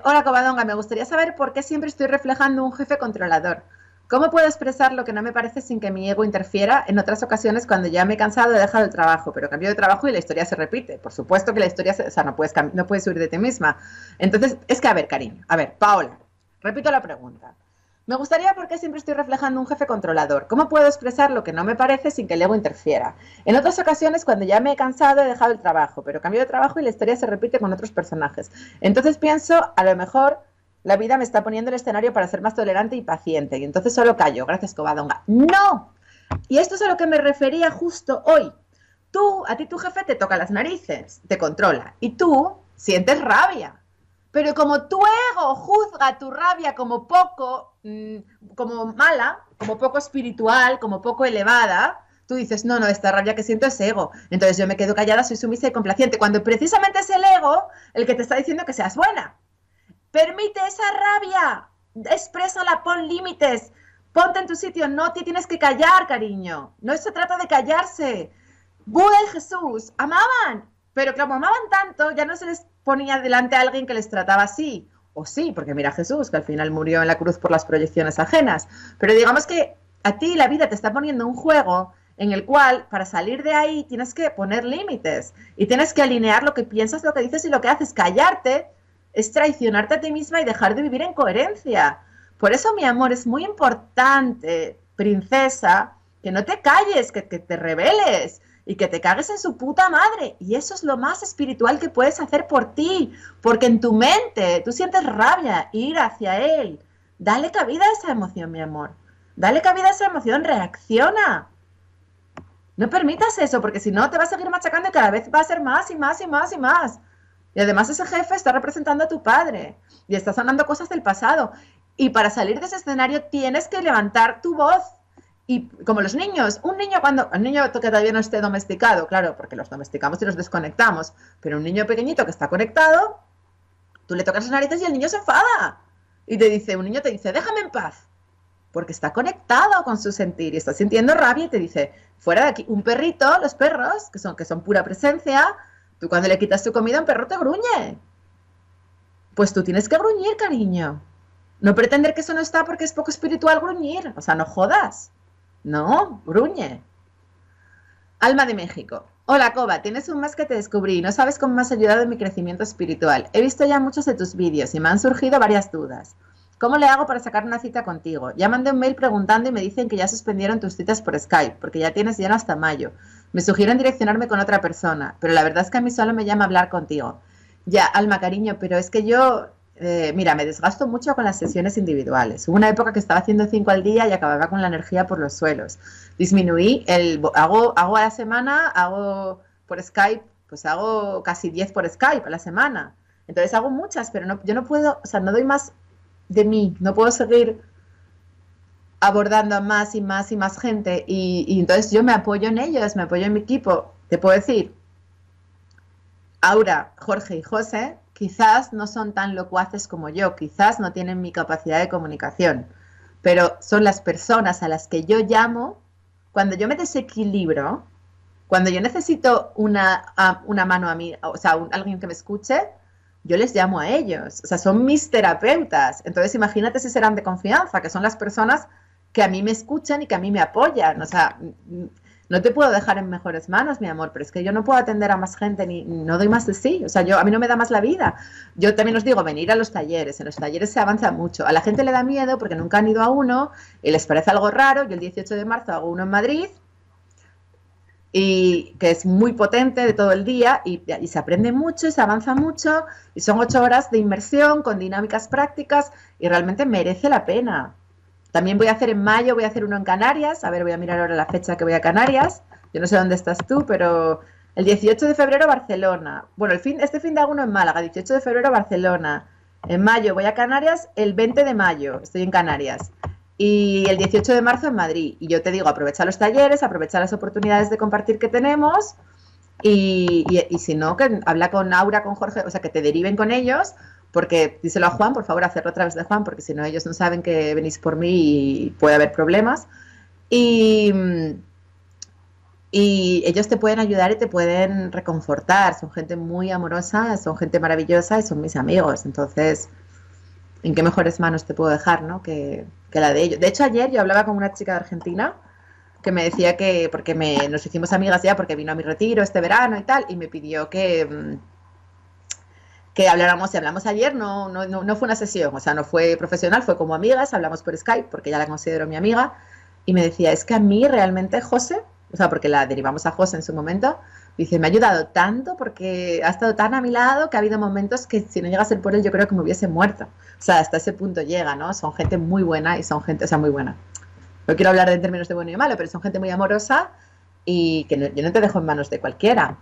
Hola, Covadonga, me gustaría saber por qué siempre estoy reflejando un jefe controlador. ¿Cómo puedo expresar lo que no me parece sin que mi ego interfiera? En otras ocasiones, cuando ya me he cansado, he dejado el trabajo, pero cambio de trabajo y la historia se repite. Por supuesto que la historia, o sea, no puedes huir de ti misma. Entonces, es que, a ver, cariño, a ver, Paola, repito la pregunta. Me gustaría porque siempre estoy reflejando un jefe controlador. ¿Cómo puedo expresar lo que no me parece sin que el ego interfiera? En otras ocasiones, cuando ya me he cansado, he dejado el trabajo, pero cambio de trabajo y la historia se repite con otros personajes. Entonces pienso, a lo mejor la vida me está poniendo el escenario para ser más tolerante y paciente, y entonces solo callo. Gracias, Covadonga. ¡No! Y esto es a lo que me refería justo hoy. A ti tu jefe te toca las narices, te controla, y tú sientes rabia. Pero como tu ego juzga tu rabia como poco, como mala, como poco espiritual, como poco elevada, tú dices, no, esta rabia que siento es ego. Entonces yo me quedo callada, soy sumisa y complaciente, cuando precisamente es el ego el que te está diciendo que seas buena. Permite esa rabia, exprésala, pon límites, ponte en tu sitio, no te tienes que callar, cariño. No se trata de callarse. Buda y Jesús amaban, pero como amaban tanto, ya no se les ponía delante a alguien que les trataba así. O sí, porque mira a Jesús, que al final murió en la cruz por las proyecciones ajenas. Pero digamos que a ti la vida te está poniendo un juego en el cual, para salir de ahí, tienes que poner límites. Y tienes que alinear lo que piensas, lo que dices y lo que haces. Callarte es traicionarte a ti misma y dejar de vivir en coherencia. Por eso, mi amor, es muy importante, princesa, que no te calles, que te rebeles y que te cagues en su puta madre. Y eso es lo más espiritual que puedes hacer por ti, porque en tu mente tú sientes rabia, ir hacia él. Dale cabida a esa emoción, mi amor. Dale cabida a esa emoción, reacciona. No permitas eso, porque si no te va a seguir machacando y cada vez va a ser más y más y más y más. Y además ese jefe está representando a tu padre y está sonando cosas del pasado. Y para salir de ese escenario tienes que levantar tu voz. Y como los niños, un niño que todavía no esté domesticado, claro, porque los domesticamos y los desconectamos, pero un niño pequeñito que está conectado, tú le tocas las narices y el niño se enfada. Y un niño te dice, déjame en paz. Porque está conectado con su sentir y está sintiendo rabia y te dice, fuera de aquí. Un perrito, los perros, que son pura presencia, tú cuando le quitas tu comida, un perro te gruñe. Pues tú tienes que gruñir, cariño. No pretender que eso no está porque es poco espiritual gruñir. O sea, no jodas. No, gruñe. Alma de México. Hola, Coba, tienes un mes que te descubrí y no sabes cómo me has ayudado en mi crecimiento espiritual. He visto ya muchos de tus vídeos y me han surgido varias dudas. ¿Cómo le hago para sacar una cita contigo? Ya mandé un mail preguntando y me dicen que ya suspendieron tus citas por Skype, porque ya tienes lleno hasta mayo. Me sugieren direccionarme con otra persona, pero la verdad es que a mí solo me llama hablar contigo. Ya, Alma, cariño, pero es que yo, mira, me desgasto mucho con las sesiones individuales. Hubo una época que estaba haciendo 5 al día y acababa con la energía por los suelos. Disminuí, hago a la semana, hago por Skype, pues hago casi 10 por Skype a la semana. Entonces hago muchas, pero yo no puedo, o sea, no doy más de mí, no puedo seguir abordando a más y más y más gente y entonces yo me apoyo en ellos, me apoyo en mi equipo. Te puedo decir, Aura, Jorge y José quizás no son tan locuaces como yo, quizás no tienen mi capacidad de comunicación, pero son las personas a las que yo llamo cuando yo me desequilibro, Cuando yo necesito una mano a mí, o sea, alguien que me escuche, yo les llamo a ellos. O sea, son mis terapeutas. Entonces, imagínate si serán de confianza, que son las personas que a mí me escuchan y que a mí me apoyan. O sea, no te puedo dejar en mejores manos, mi amor, pero es que yo no puedo atender a más gente, ni no doy más de sí. O sea, a mí no me da más la vida. Yo también os digo, venir a los talleres. En los talleres se avanza mucho. A la gente le da miedo porque nunca han ido a uno y les parece algo raro. Yo el 18 de marzo hago uno en Madrid, y que es muy potente de todo el día y se aprende mucho y se avanza mucho y son 8 horas de inmersión con dinámicas prácticas y realmente merece la pena. También voy a hacer en mayo, voy a hacer uno en Canarias. A ver, voy a mirar ahora la fecha que voy a Canarias. Yo no sé dónde estás tú, pero el 18 de febrero Barcelona. Bueno, este fin de hago uno en Málaga, 18 de febrero Barcelona. En mayo voy a Canarias, el 20 de mayo estoy en Canarias. Y el 18 de marzo en Madrid. Y yo te digo, aprovecha los talleres, aprovecha las oportunidades de compartir que tenemos. Y si no, que habla con Aura, con Jorge, o sea, que te deriven con ellos. Porque díselo a Juan, por favor, hacerlo a través de Juan, porque si no ellos no saben que venís por mí y puede haber problemas. Y ellos te pueden ayudar y te pueden reconfortar. Son gente muy amorosa, son gente maravillosa y son mis amigos. Entonces, ¿en qué mejores manos te puedo dejar, ¿no? que la de ellos? De hecho, ayer yo hablaba con una chica de Argentina que me decía que, porque nos hicimos amigas ya porque vino a mi retiro este verano y tal, y me pidió que habláramos, y hablamos ayer, no fue una sesión, o sea, no fue profesional, fue como amigas, hablamos por Skype porque ya la considero mi amiga, y me decía, es que a mí realmente José, o sea, porque la derivamos a José en su momento, dice, me ha ayudado tanto porque ha estado tan a mi lado que ha habido momentos que si no llega a ser por él yo creo que me hubiese muerto. O sea, hasta ese punto llega, ¿no? Son gente muy buena y son gente, o sea, muy buena. No quiero hablar en términos de bueno y malo, pero son gente muy amorosa y que yo no te dejo en manos de cualquiera.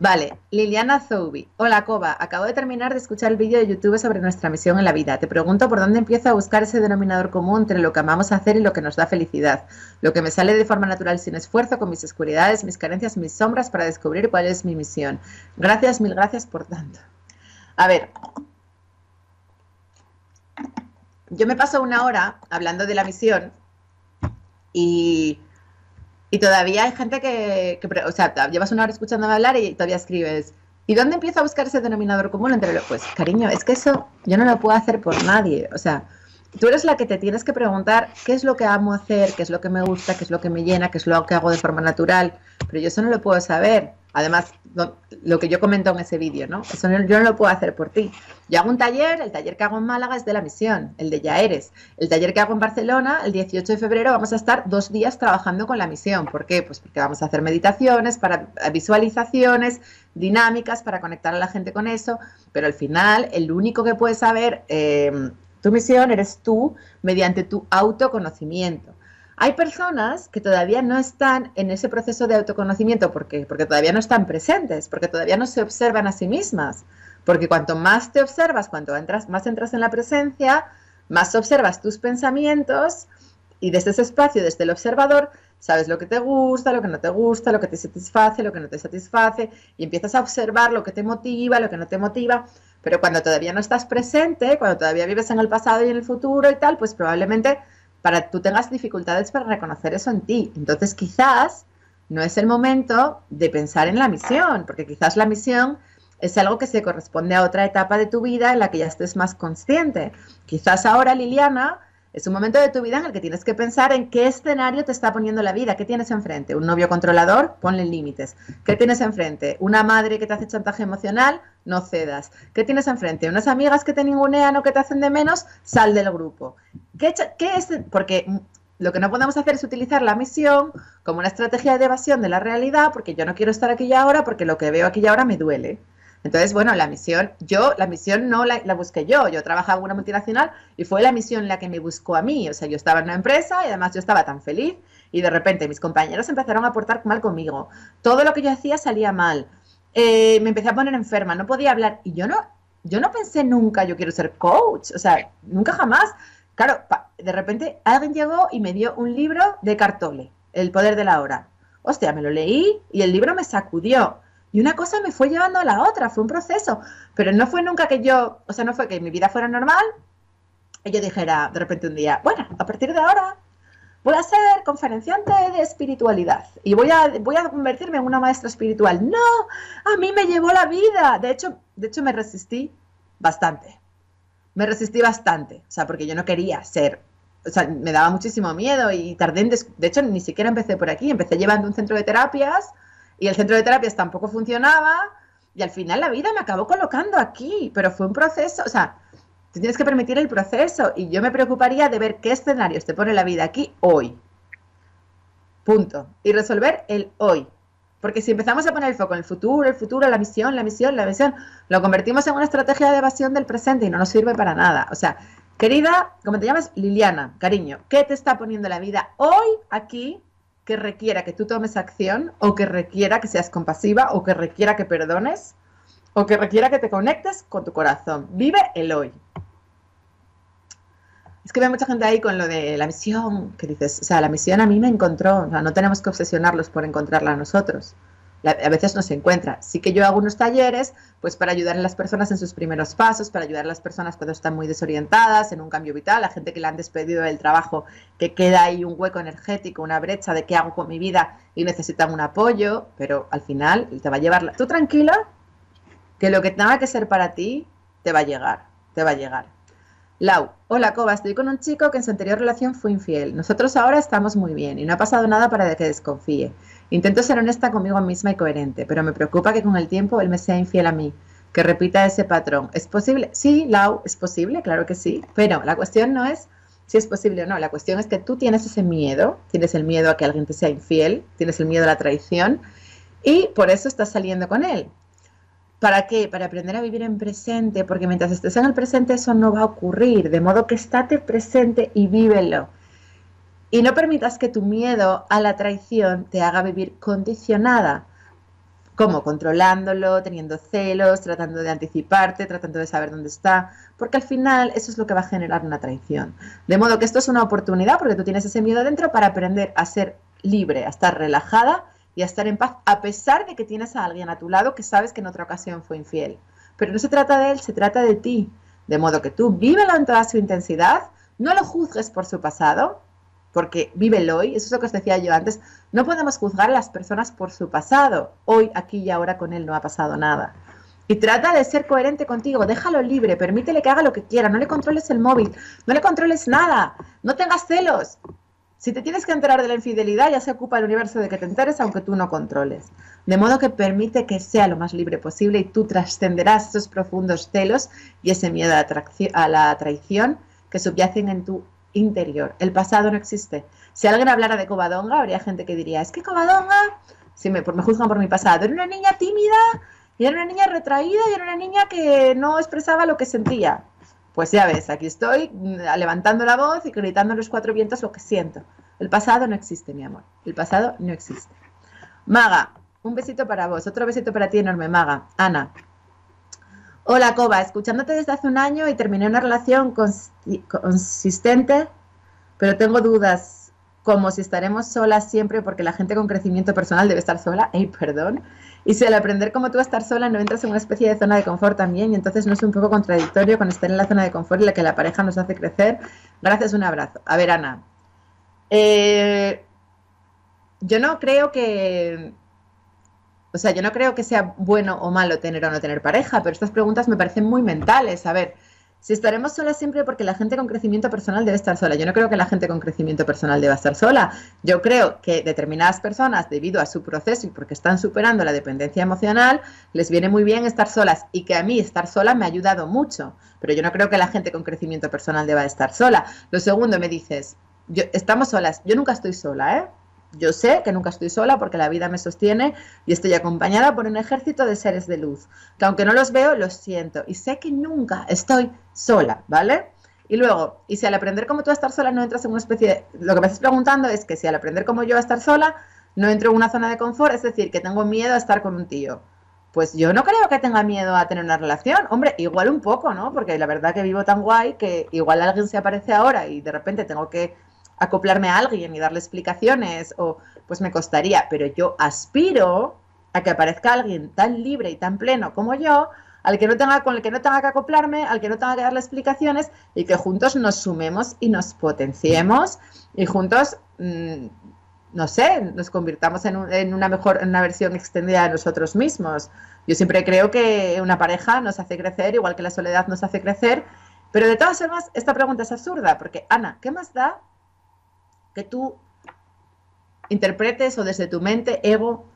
Vale, Liliana Zoubi. Hola, Coba. Acabo de terminar de escuchar el vídeo de YouTube sobre nuestra misión en la vida. Te pregunto por dónde empiezo a buscar ese denominador común entre lo que amamos hacer y lo que nos da felicidad. Lo que me sale de forma natural sin esfuerzo, con mis oscuridades, mis carencias, mis sombras, para descubrir cuál es mi misión. Gracias, mil gracias por tanto. A ver, yo me paso una hora hablando de la misión y todavía hay gente o sea, llevas una hora escuchándome hablar y todavía escribes, ¿y dónde empiezo a buscar ese denominador común entre los? Pues, cariño, es que eso yo no lo puedo hacer por nadie. O sea, tú eres la que te tienes que preguntar qué es lo que amo hacer, qué es lo que me gusta, qué es lo que me llena, qué es lo que hago de forma natural. Pero yo eso no lo puedo saber. Además, lo que yo comento en ese vídeo, ¿no? Eso yo no lo puedo hacer por ti. Yo hago un taller, el taller que hago en Málaga es de la misión, el de Ya Eres. El taller que hago en Barcelona, el 18 de febrero, vamos a estar 2 días trabajando con la misión. ¿Por qué? Pues porque vamos a hacer meditaciones, visualizaciones, dinámicas para conectar a la gente con eso. Pero al final, el único que puede saber tu misión eres tú mediante tu autoconocimiento. Hay personas que todavía no están en ese proceso de autoconocimiento porque todavía no están presentes, porque todavía no se observan a sí mismas. Porque cuanto más te observas, cuanto más entras en la presencia, más observas tus pensamientos y desde ese espacio, desde el observador, sabes lo que te gusta, lo que no te gusta, lo que te satisface, lo que no te satisface y empiezas a observar lo que te motiva, lo que no te motiva. Pero cuando todavía no estás presente, cuando todavía vives en el pasado y en el futuro y tal, pues probablemente tú tengas dificultades para reconocer eso en ti. Entonces quizás no es el momento de pensar en la misión, porque quizás la misión es algo que se corresponde a otra etapa de tu vida en la que ya estés más consciente. Quizás ahora, Liliana, es un momento de tu vida en el que tienes que pensar en qué escenario te está poniendo la vida. ¿Qué tienes enfrente? ¿Un novio controlador? Ponle límites. ¿Qué tienes enfrente? ¿Una madre que te hace chantaje emocional? No cedas. ¿Qué tienes enfrente? ¿Unas amigas que te ningunean o que te hacen de menos? Sal del grupo. ¿Qué es? Porque lo que no podemos hacer es utilizar la misión como una estrategia de evasión de la realidad, porque yo no quiero estar aquí y ahora, porque lo que veo aquí y ahora me duele. Entonces, bueno, la misión no la busqué yo trabajaba en una multinacional y fue la misión la que me buscó a mí. O sea, yo estaba en una empresa y además yo estaba tan feliz y de repente mis compañeros empezaron a portar mal conmigo. Todo lo que yo hacía salía mal. Me empecé a poner enferma, no podía hablar y yo no pensé nunca, yo quiero ser coach, o sea, nunca jamás. Claro, de repente alguien llegó y me dio un libro de Eckhart Tolle, El poder de la hora. Hostia, me lo leí y el libro me sacudió. Y una cosa me fue llevando a la otra, fue un proceso. Pero no fue nunca no fue que mi vida fuera normal y yo dijera de repente un día, bueno, a partir de ahora voy a ser conferenciante de espiritualidad y voy a convertirme en una maestra espiritual. No, a mí me llevó la vida. De hecho me resistí bastante. O sea, porque yo no quería ser, o sea, me daba muchísimo miedo y tardé de hecho, ni siquiera empecé por aquí, empecé llevando un centro de terapias y el centro de terapias tampoco funcionaba y al final la vida me acabó colocando aquí, pero fue un proceso, o sea, tú tienes que permitir el proceso y yo me preocuparía de ver qué escenarios te pone la vida aquí hoy. Punto. Y resolver el hoy. Porque si empezamos a poner el foco en el futuro, la misión, lo convertimos en una estrategia de evasión del presente y no nos sirve para nada. O sea, querida, como te llamas, Liliana, cariño, ¿qué te está poniendo la vida hoy aquí que requiera que tú tomes acción o que requiera que seas compasiva o que requiera que perdones o que requiera que te conectes con tu corazón? Vive el hoy. Es que veo mucha gente ahí con lo de la misión, que dices, o sea, la misión a mí me encontró, o sea, no tenemos que obsesionarlos por encontrarla a nosotros. A veces no se encuentra. Sí que yo hago unos talleres, pues para ayudar a las personas en sus primeros pasos, para ayudar a las personas cuando están muy desorientadas, en un cambio vital, a gente que le han despedido del trabajo, que queda ahí un hueco energético, una brecha de qué hago con mi vida y necesitan un apoyo, pero al final te va a llevar. Tú tranquila, que lo que tenga que ser para ti te va a llegar, te va a llegar. Lau, hola Coba, estoy con un chico que en su anterior relación fue infiel. Nosotros ahora estamos muy bien y no ha pasado nada para que desconfíe. Intento ser honesta conmigo misma y coherente, pero me preocupa que con el tiempo él me sea infiel a mí, que repita ese patrón. ¿Es posible? Sí, Lau, es posible, claro que sí, pero la cuestión no es si es posible o no, la cuestión es que tú tienes ese miedo, tienes el miedo a que alguien te sea infiel, tienes el miedo a la traición y por eso estás saliendo con él. ¿Para qué? Para aprender a vivir en presente, porque mientras estés en el presente eso no va a ocurrir, de modo que estate presente y vívelo. Y no permitas que tu miedo a la traición te haga vivir condicionada. ¿Cómo? Controlándolo, teniendo celos, tratando de anticiparte, tratando de saber dónde está, porque al final eso es lo que va a generar una traición. De modo que esto es una oportunidad, porque tú tienes ese miedo dentro, para aprender a ser libre, a estar relajada y a estar en paz, a pesar de que tienes a alguien a tu lado que sabes que en otra ocasión fue infiel. Pero no se trata de él, se trata de ti. De modo que tú vívelo en toda su intensidad, no lo juzgues por su pasado, porque vive el hoy, eso es lo que os decía yo antes, no podemos juzgar a las personas por su pasado. Hoy, aquí y ahora con él no ha pasado nada. Y trata de ser coherente contigo, déjalo libre, permítele que haga lo que quiera, no le controles el móvil, no le controles nada, no tengas celos. Si te tienes que enterar de la infidelidad, ya se ocupa el universo de que te enteres, aunque tú no controles. De modo que permite que sea lo más libre posible y tú trascenderás esos profundos celos y ese miedo a la traición que subyacen en tu interior. El pasado no existe. Si alguien hablara de Covadonga, habría gente que diría, es que Covadonga, si me juzgan por mi pasado, era una niña tímida, y era una niña retraída, y era una niña que no expresaba lo que sentía. Pues ya ves, aquí estoy levantando la voz y gritando a los cuatro vientos lo que siento. El pasado no existe, mi amor. El pasado no existe. Maga, un besito para vos. Otro besito para ti enorme, Maga. Ana. Hola, Coba. Escuchándote desde hace un año y terminé una relación consistente, pero tengo dudas, como si estaremos solas siempre porque la gente con crecimiento personal debe estar sola. Perdón. Y si al aprender como tú a estar sola no entras en una especie de zona de confort también, y entonces no es un poco contradictorio con estar en la zona de confort en la que la pareja nos hace crecer. Gracias, un abrazo. A ver, Ana, yo no creo que, o sea, yo no creo que sea bueno o malo tener o no tener pareja, pero estas preguntas me parecen muy mentales. A ver, si estaremos solas siempre porque la gente con crecimiento personal debe estar sola. Yo no creo que la gente con crecimiento personal deba estar sola. Yo creo que determinadas personas, debido a su proceso y porque están superando la dependencia emocional, les viene muy bien estar solas, y que a mí estar sola me ha ayudado mucho. Pero yo no creo que la gente con crecimiento personal deba estar sola. Lo segundo, me dices, estamos solas. Yo nunca estoy sola, ¿eh? Yo sé que nunca estoy sola porque la vida me sostiene y estoy acompañada por un ejército de seres de luz, que aunque no los veo, los siento y sé que nunca estoy sola, ¿vale? Y luego, y si al aprender como tú a estar sola no entras en una especie de... Lo que me estás preguntando es que si al aprender como yo a estar sola no entro en una zona de confort, es decir, que tengo miedo a estar con un tío. Pues yo no creo que tenga miedo a tener una relación. Hombre, igual un poco, ¿no? Porque la verdad que vivo tan guay que igual alguien se aparece ahora y de repente tengo que acoplarme a alguien y darle explicaciones, o pues me costaría, pero yo aspiro a que aparezca alguien tan libre y tan pleno como yo, con el que no tenga que acoplarme, al que no tenga que darle explicaciones, y que juntos nos sumemos y nos potenciemos y juntos no sé, nos convirtamos en en una versión extendida de nosotros mismos. Yo siempre creo que una pareja nos hace crecer, igual que la soledad nos hace crecer, pero de todas formas, esta pregunta es absurda, porque Ana, ¿qué más da que tú interpretes o desde tu mente, ego,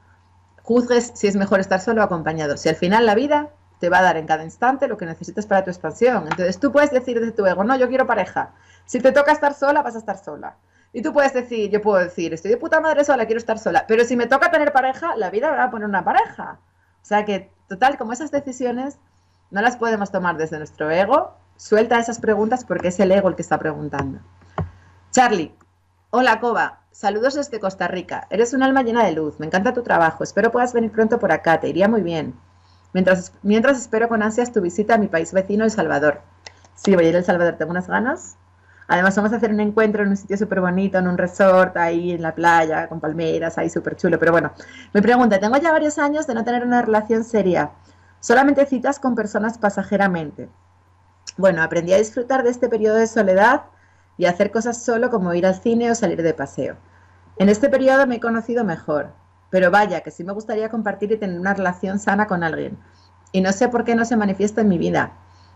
juzgues si es mejor estar solo o acompañado? Si al final la vida te va a dar en cada instante lo que necesitas para tu expansión. Entonces tú puedes decir desde tu ego, no, yo quiero pareja. Si te toca estar sola, vas a estar sola. Y tú puedes decir, yo puedo decir, estoy de puta madre sola, quiero estar sola. Pero si me toca tener pareja, la vida me va a poner una pareja. O sea que, total, como esas decisiones no las podemos tomar desde nuestro ego, suelta esas preguntas porque es el ego el que está preguntando. Charlie, hola Coba, saludos desde Costa Rica. Eres un alma llena de luz, me encanta tu trabajo, espero puedas venir pronto por acá, te iría muy bien. Mientras espero con ansias tu visita a mi país vecino, El Salvador. Sí, voy a ir a El Salvador, tengo unas ganas. Además vamos a hacer un encuentro en un sitio súper bonito, en un resort, ahí en la playa, con palmeras, ahí súper chulo. Pero bueno, me pregunta, tengo ya varios años de no tener una relación seria, solamente citas con personas pasajeramente. Bueno, aprendí a disfrutar de este periodo de soledad y a hacer cosas solo como ir al cine o salir de paseo. En este periodo me he conocido mejor, pero vaya, que sí me gustaría compartir y tener una relación sana con alguien. Y no sé por qué no se manifiesta en mi vida.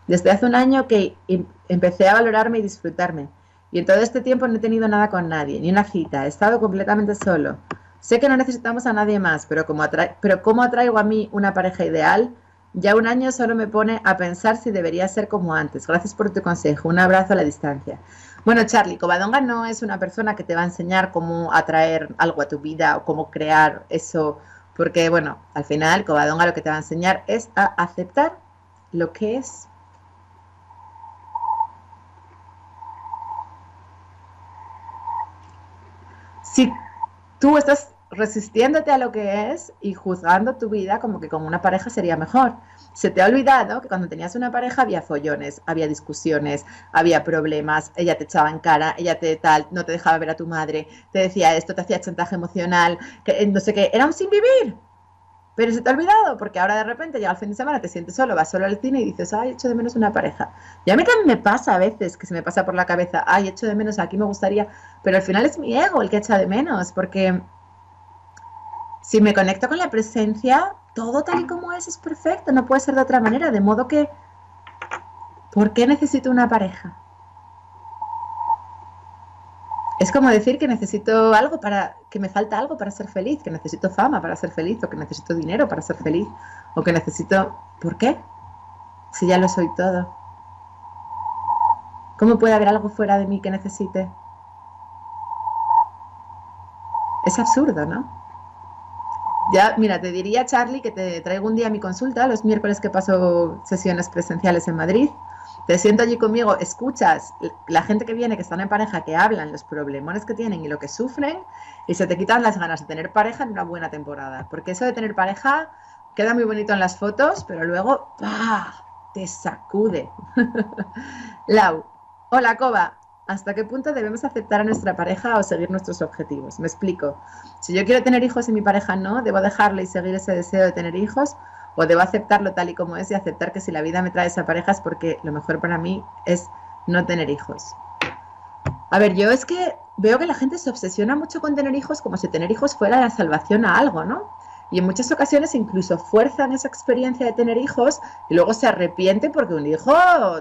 Desde hace un año que empecé a valorarme y disfrutarme. Y en todo este tiempo no he tenido nada con nadie, ni una cita. He estado completamente solo. Sé que no necesitamos a nadie más, pero ¿cómo atraigo a mí una pareja ideal? Ya un año solo me pone a pensar si debería ser como antes. Gracias por tu consejo. Un abrazo a la distancia. Bueno, Charlie, Covadonga no es una persona que te va a enseñar cómo atraer algo a tu vida o cómo crear eso, porque, bueno, al final Covadonga lo que te va a enseñar es a aceptar lo que es. Si tú estás resistiéndote a lo que es y juzgando tu vida como que con una pareja sería mejor. Se te ha olvidado que cuando tenías una pareja había follones, había discusiones, había problemas, ella te echaba en cara, ella te tal, no te dejaba ver a tu madre, te decía esto, te hacía chantaje emocional, que no sé qué, era un sin vivir. Pero se te ha olvidado, porque ahora de repente llega el fin de semana, te sientes solo, vas solo al cine y dices, ay, echo de menos una pareja. Y a mí también me pasa a veces que se me pasa por la cabeza, ay, echo de menos, aquí me gustaría, pero al final es mi ego el que echa de menos, porque si me conecto con la presencia, todo tal y como es perfecto, no puede ser de otra manera, de modo que, ¿por qué necesito una pareja? Es como decir que necesito algo que me falta algo para ser feliz, que necesito fama para ser feliz, o que necesito dinero para ser feliz, o que necesito... ¿Por qué? Si ya lo soy todo. ¿Cómo puede haber algo fuera de mí que necesite? Es absurdo, ¿no? Ya, mira, te diría, Charlie, que te traigo un día a mi consulta, los miércoles que paso sesiones presenciales en Madrid. Te siento allí conmigo, escuchas la gente que viene, que están en pareja, que hablan los problemones que tienen y lo que sufren, y se te quitan las ganas de tener pareja en una buena temporada. Porque eso de tener pareja queda muy bonito en las fotos, pero luego ¡pah!, te sacude. Lau, hola Coba, ¿hasta qué punto debemos aceptar a nuestra pareja o seguir nuestros objetivos? Me explico. Si yo quiero tener hijos y mi pareja no, ¿debo dejarle y seguir ese deseo de tener hijos? ¿O debo aceptarlo tal y como es y aceptar que si la vida me trae esa pareja es porque lo mejor para mí es no tener hijos? A ver, yo es que veo que la gente se obsesiona mucho con tener hijos como si tener hijos fuera la salvación a algo, ¿no? Y en muchas ocasiones incluso fuerzan esa experiencia de tener hijos y luego se arrepienten porque un hijo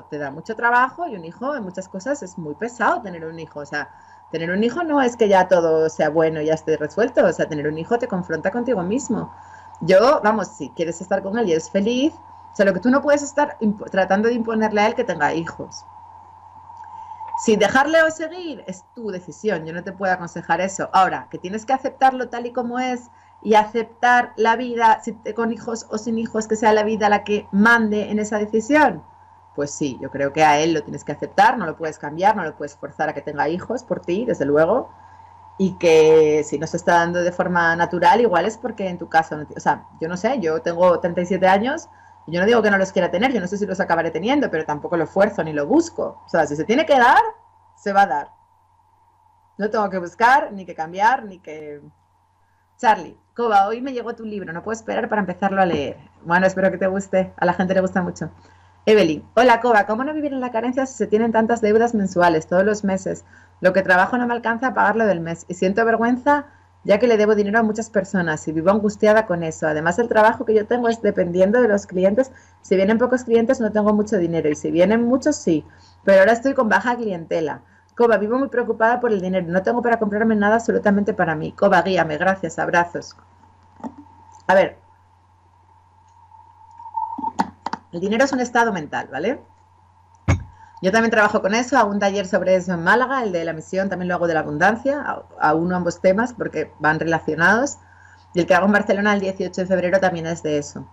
te da mucho trabajo y un hijo en muchas cosas es muy pesado tener un hijo. O sea, tener un hijo no es que ya todo sea bueno y ya esté resuelto. O sea, tener un hijo te confronta contigo mismo. Yo, vamos, si quieres estar con él y eres feliz, o sea, lo que tú no puedes estar tratando de imponerle a él que tenga hijos. Si dejarle o seguir es tu decisión, yo no te puedo aconsejar eso. Ahora, que tienes que aceptarlo tal y como es y aceptar la vida, con hijos o sin hijos, que sea la vida la que mande en esa decisión, pues sí, yo creo que a él lo tienes que aceptar, no lo puedes cambiar, no lo puedes forzar a que tenga hijos por ti, desde luego. Y que si no se está dando de forma natural, igual es porque en tu caso, o sea, yo no sé, yo tengo 37 años y yo no digo que no los quiera tener, yo no sé si los acabaré teniendo, pero tampoco lo esfuerzo ni lo busco. O sea, si se tiene que dar, se va a dar. No tengo que buscar, ni que cambiar, ni que... Charlie, Coba, hoy me llegó tu libro, no puedo esperar para empezarlo a leer. Bueno, espero que te guste, a la gente le gusta mucho. Evelyn, hola Coba, ¿cómo no vivir en la carencia si se tienen tantas deudas mensuales todos los meses? Lo que trabajo no me alcanza a pagar lo del mes y siento vergüenza ya que le debo dinero a muchas personas y vivo angustiada con eso. Además, el trabajo que yo tengo es dependiendo de los clientes. Si vienen pocos clientes no tengo mucho dinero y si vienen muchos sí, pero ahora estoy con baja clientela. Coba, vivo muy preocupada por el dinero, no tengo para comprarme nada absolutamente para mí. Coba, guíame, gracias, abrazos. A ver, el dinero es un estado mental, ¿vale? Yo también trabajo con eso, hago un taller sobre eso en Málaga, el de la misión también lo hago de la abundancia, uno ambos temas porque van relacionados. Y el que hago en Barcelona el 18 de febrero también es de eso.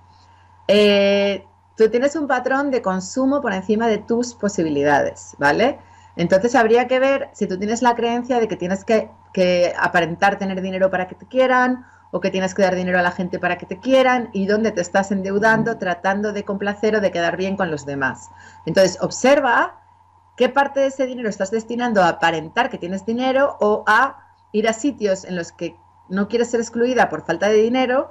Tú tienes un patrón de consumo por encima de tus posibilidades, ¿vale? Entonces habría que ver si tú tienes la creencia de que tienes que aparentar tener dinero para que te quieran o que tienes que dar dinero a la gente para que te quieran y dónde te estás endeudando tratando de complacer o de quedar bien con los demás. Entonces observa qué parte de ese dinero estás destinando a aparentar que tienes dinero o a ir a sitios en los que no quieres ser excluida por falta de dinero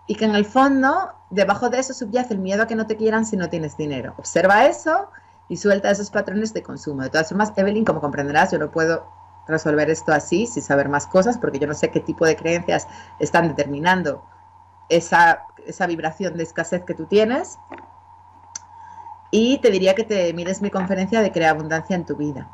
y que en el fondo, debajo de eso subyace el miedo a que no te quieran si no tienes dinero. Observa eso y suelta esos patrones de consumo. De todas formas, Evelyn, como comprenderás, yo no puedo resolver esto así sin saber más cosas porque yo no sé qué tipo de creencias están determinando esa vibración de escasez que tú tienes. Y te diría que te mires mi conferencia de Crea Abundancia en tu vida.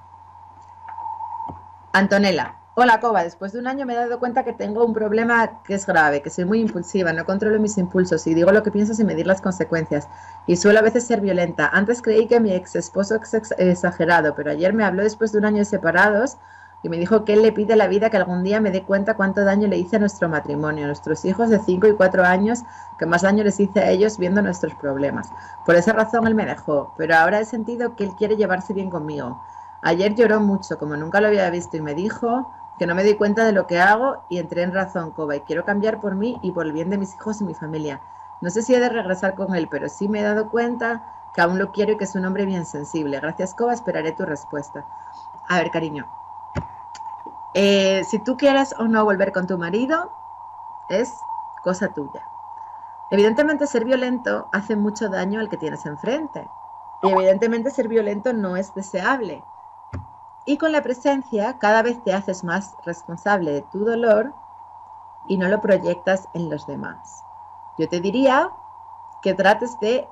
Antonella, hola Coba, después de un año me he dado cuenta que tengo un problema que es grave, que soy muy impulsiva, no controlo mis impulsos y digo lo que pienso sin medir las consecuencias y suelo a veces ser violenta. Antes creí que mi ex esposo es exagerado, pero ayer me habló después de un año de separados y me dijo que él le pide a la vida que algún día me dé cuenta cuánto daño le hice a nuestro matrimonio, a nuestros hijos de 5 y 4 años, que más daño les hice a ellos viendo nuestros problemas. Por esa razón él me dejó, pero ahora he sentido que él quiere llevarse bien conmigo. Ayer lloró mucho, como nunca lo había visto, y me dijo que no me doy cuenta de lo que hago y entré en razón, Coba, y quiero cambiar por mí y por el bien de mis hijos y mi familia. No sé si he de regresar con él, pero sí me he dado cuenta que aún lo quiero y que es un hombre bien sensible. Gracias, Coba, esperaré tu respuesta. A ver, cariño, si tú quieres o no volver con tu marido, es cosa tuya. Evidentemente ser violento hace mucho daño al que tienes enfrente. Y evidentemente ser violento no es deseable. Y con la presencia cada vez te haces más responsable de tu dolor y no lo proyectas en los demás. Yo te diría que trates de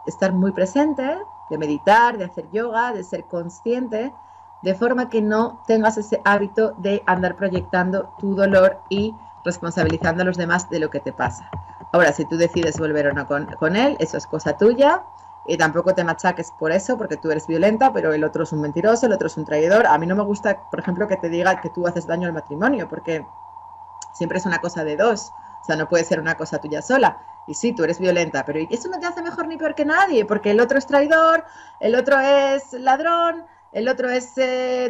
estar muy presente, de meditar, de hacer yoga, de ser consciente, de forma que no tengas ese hábito de andar proyectando tu dolor y responsabilizando a los demás de lo que te pasa. Ahora, si tú decides volver o no con él, eso es cosa tuya. Y tampoco te machaques por eso, porque tú eres violenta, pero el otro es un mentiroso, el otro es un traidor. A mí no me gusta, por ejemplo, que te diga que tú haces daño al matrimonio, porque siempre es una cosa de dos. O sea, no puede ser una cosa tuya sola. Y sí, tú eres violenta, pero eso no te hace mejor ni peor que nadie, porque el otro es traidor, el otro es ladrón, el otro es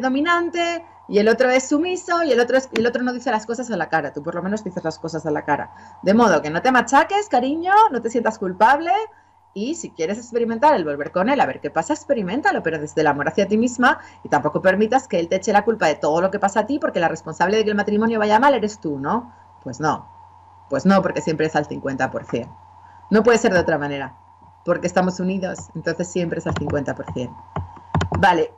dominante, y el otro es sumiso, y el otro no dice las cosas a la cara. Tú por lo menos dices las cosas a la cara. De modo que no te machaques, cariño, no te sientas culpable. Y si quieres experimentar el volver con él, a ver qué pasa, experimentalo, pero desde el amor hacia ti misma y tampoco permitas que él te eche la culpa de todo lo que pasa a ti porque la responsable de que el matrimonio vaya mal eres tú, ¿no? Pues no, porque siempre es al 50%. No puede ser de otra manera, porque estamos unidos, entonces siempre es al 50%. Vale,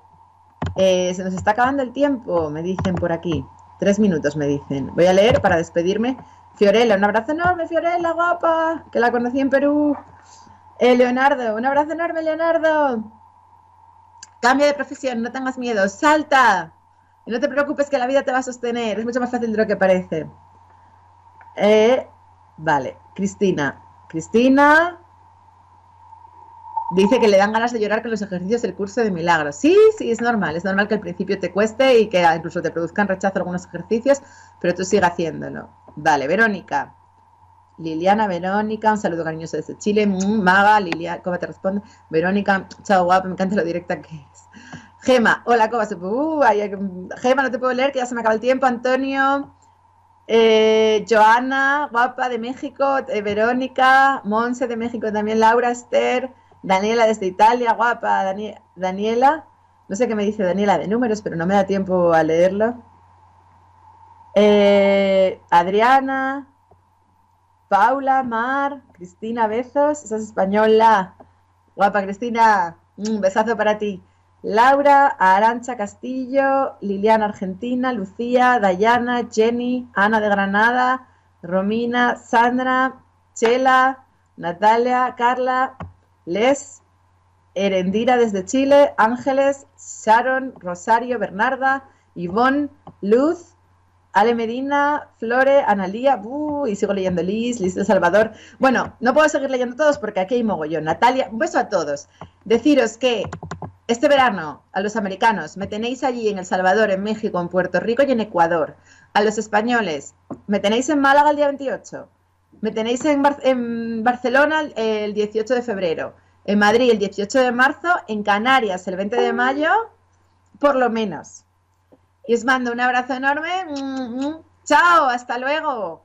se nos está acabando el tiempo, me dicen por aquí. 3 minutos me dicen. Voy a leer para despedirme. Fiorella, un abrazo enorme, Fiorella, guapa, que la conocí en Perú. Leonardo, un abrazo enorme, Leonardo. Cambia de profesión, no tengas miedo, salta. Y no te preocupes que la vida te va a sostener, es mucho más fácil de lo que parece. Vale, Cristina. Cristina dice que le dan ganas de llorar con los ejercicios del curso de milagros. Sí, es normal que al principio te cueste y que incluso te produzcan rechazo algunos ejercicios, pero tú sigue haciéndolo. Vale, Verónica. Liliana, Verónica, un saludo cariñoso desde Chile. Maga, Liliana, ¿cómo te responde? Verónica, chao guapa, me encanta lo directa que es. Gema, hola, ¿cómo se Gema, no te puedo leer, que ya se me acaba el tiempo. Antonio, Joana, guapa, de México. Verónica, Monse, de México también. Laura, Esther, Daniela, desde Italia, guapa. Daniela, no sé qué me dice Daniela de números, pero no me da tiempo a leerlo. Adriana, Paula, Mar, Cristina, besos, esa es española. Guapa Cristina, un besazo para ti. Laura, Arancha Castillo, Liliana Argentina, Lucía, Dayana, Jenny, Ana de Granada, Romina, Sandra, Chela, Natalia, Carla, Les, Erendira desde Chile, Ángeles, Sharon, Rosario, Bernarda, Ivonne, Luz, Ale Medina, Flore, Analía, y sigo leyendo Liz de Salvador. Bueno, no puedo seguir leyendo todos porque aquí hay mogollón. Natalia, un beso a todos. Deciros que este verano a los americanos me tenéis allí en El Salvador, en México, en Puerto Rico y en Ecuador. A los españoles me tenéis en Málaga el día 28. Me tenéis en Barcelona el 18 de febrero. En Madrid el 18 de marzo. En Canarias el 20 de mayo, por lo menos. Y os mando un abrazo enorme. Chao, hasta luego.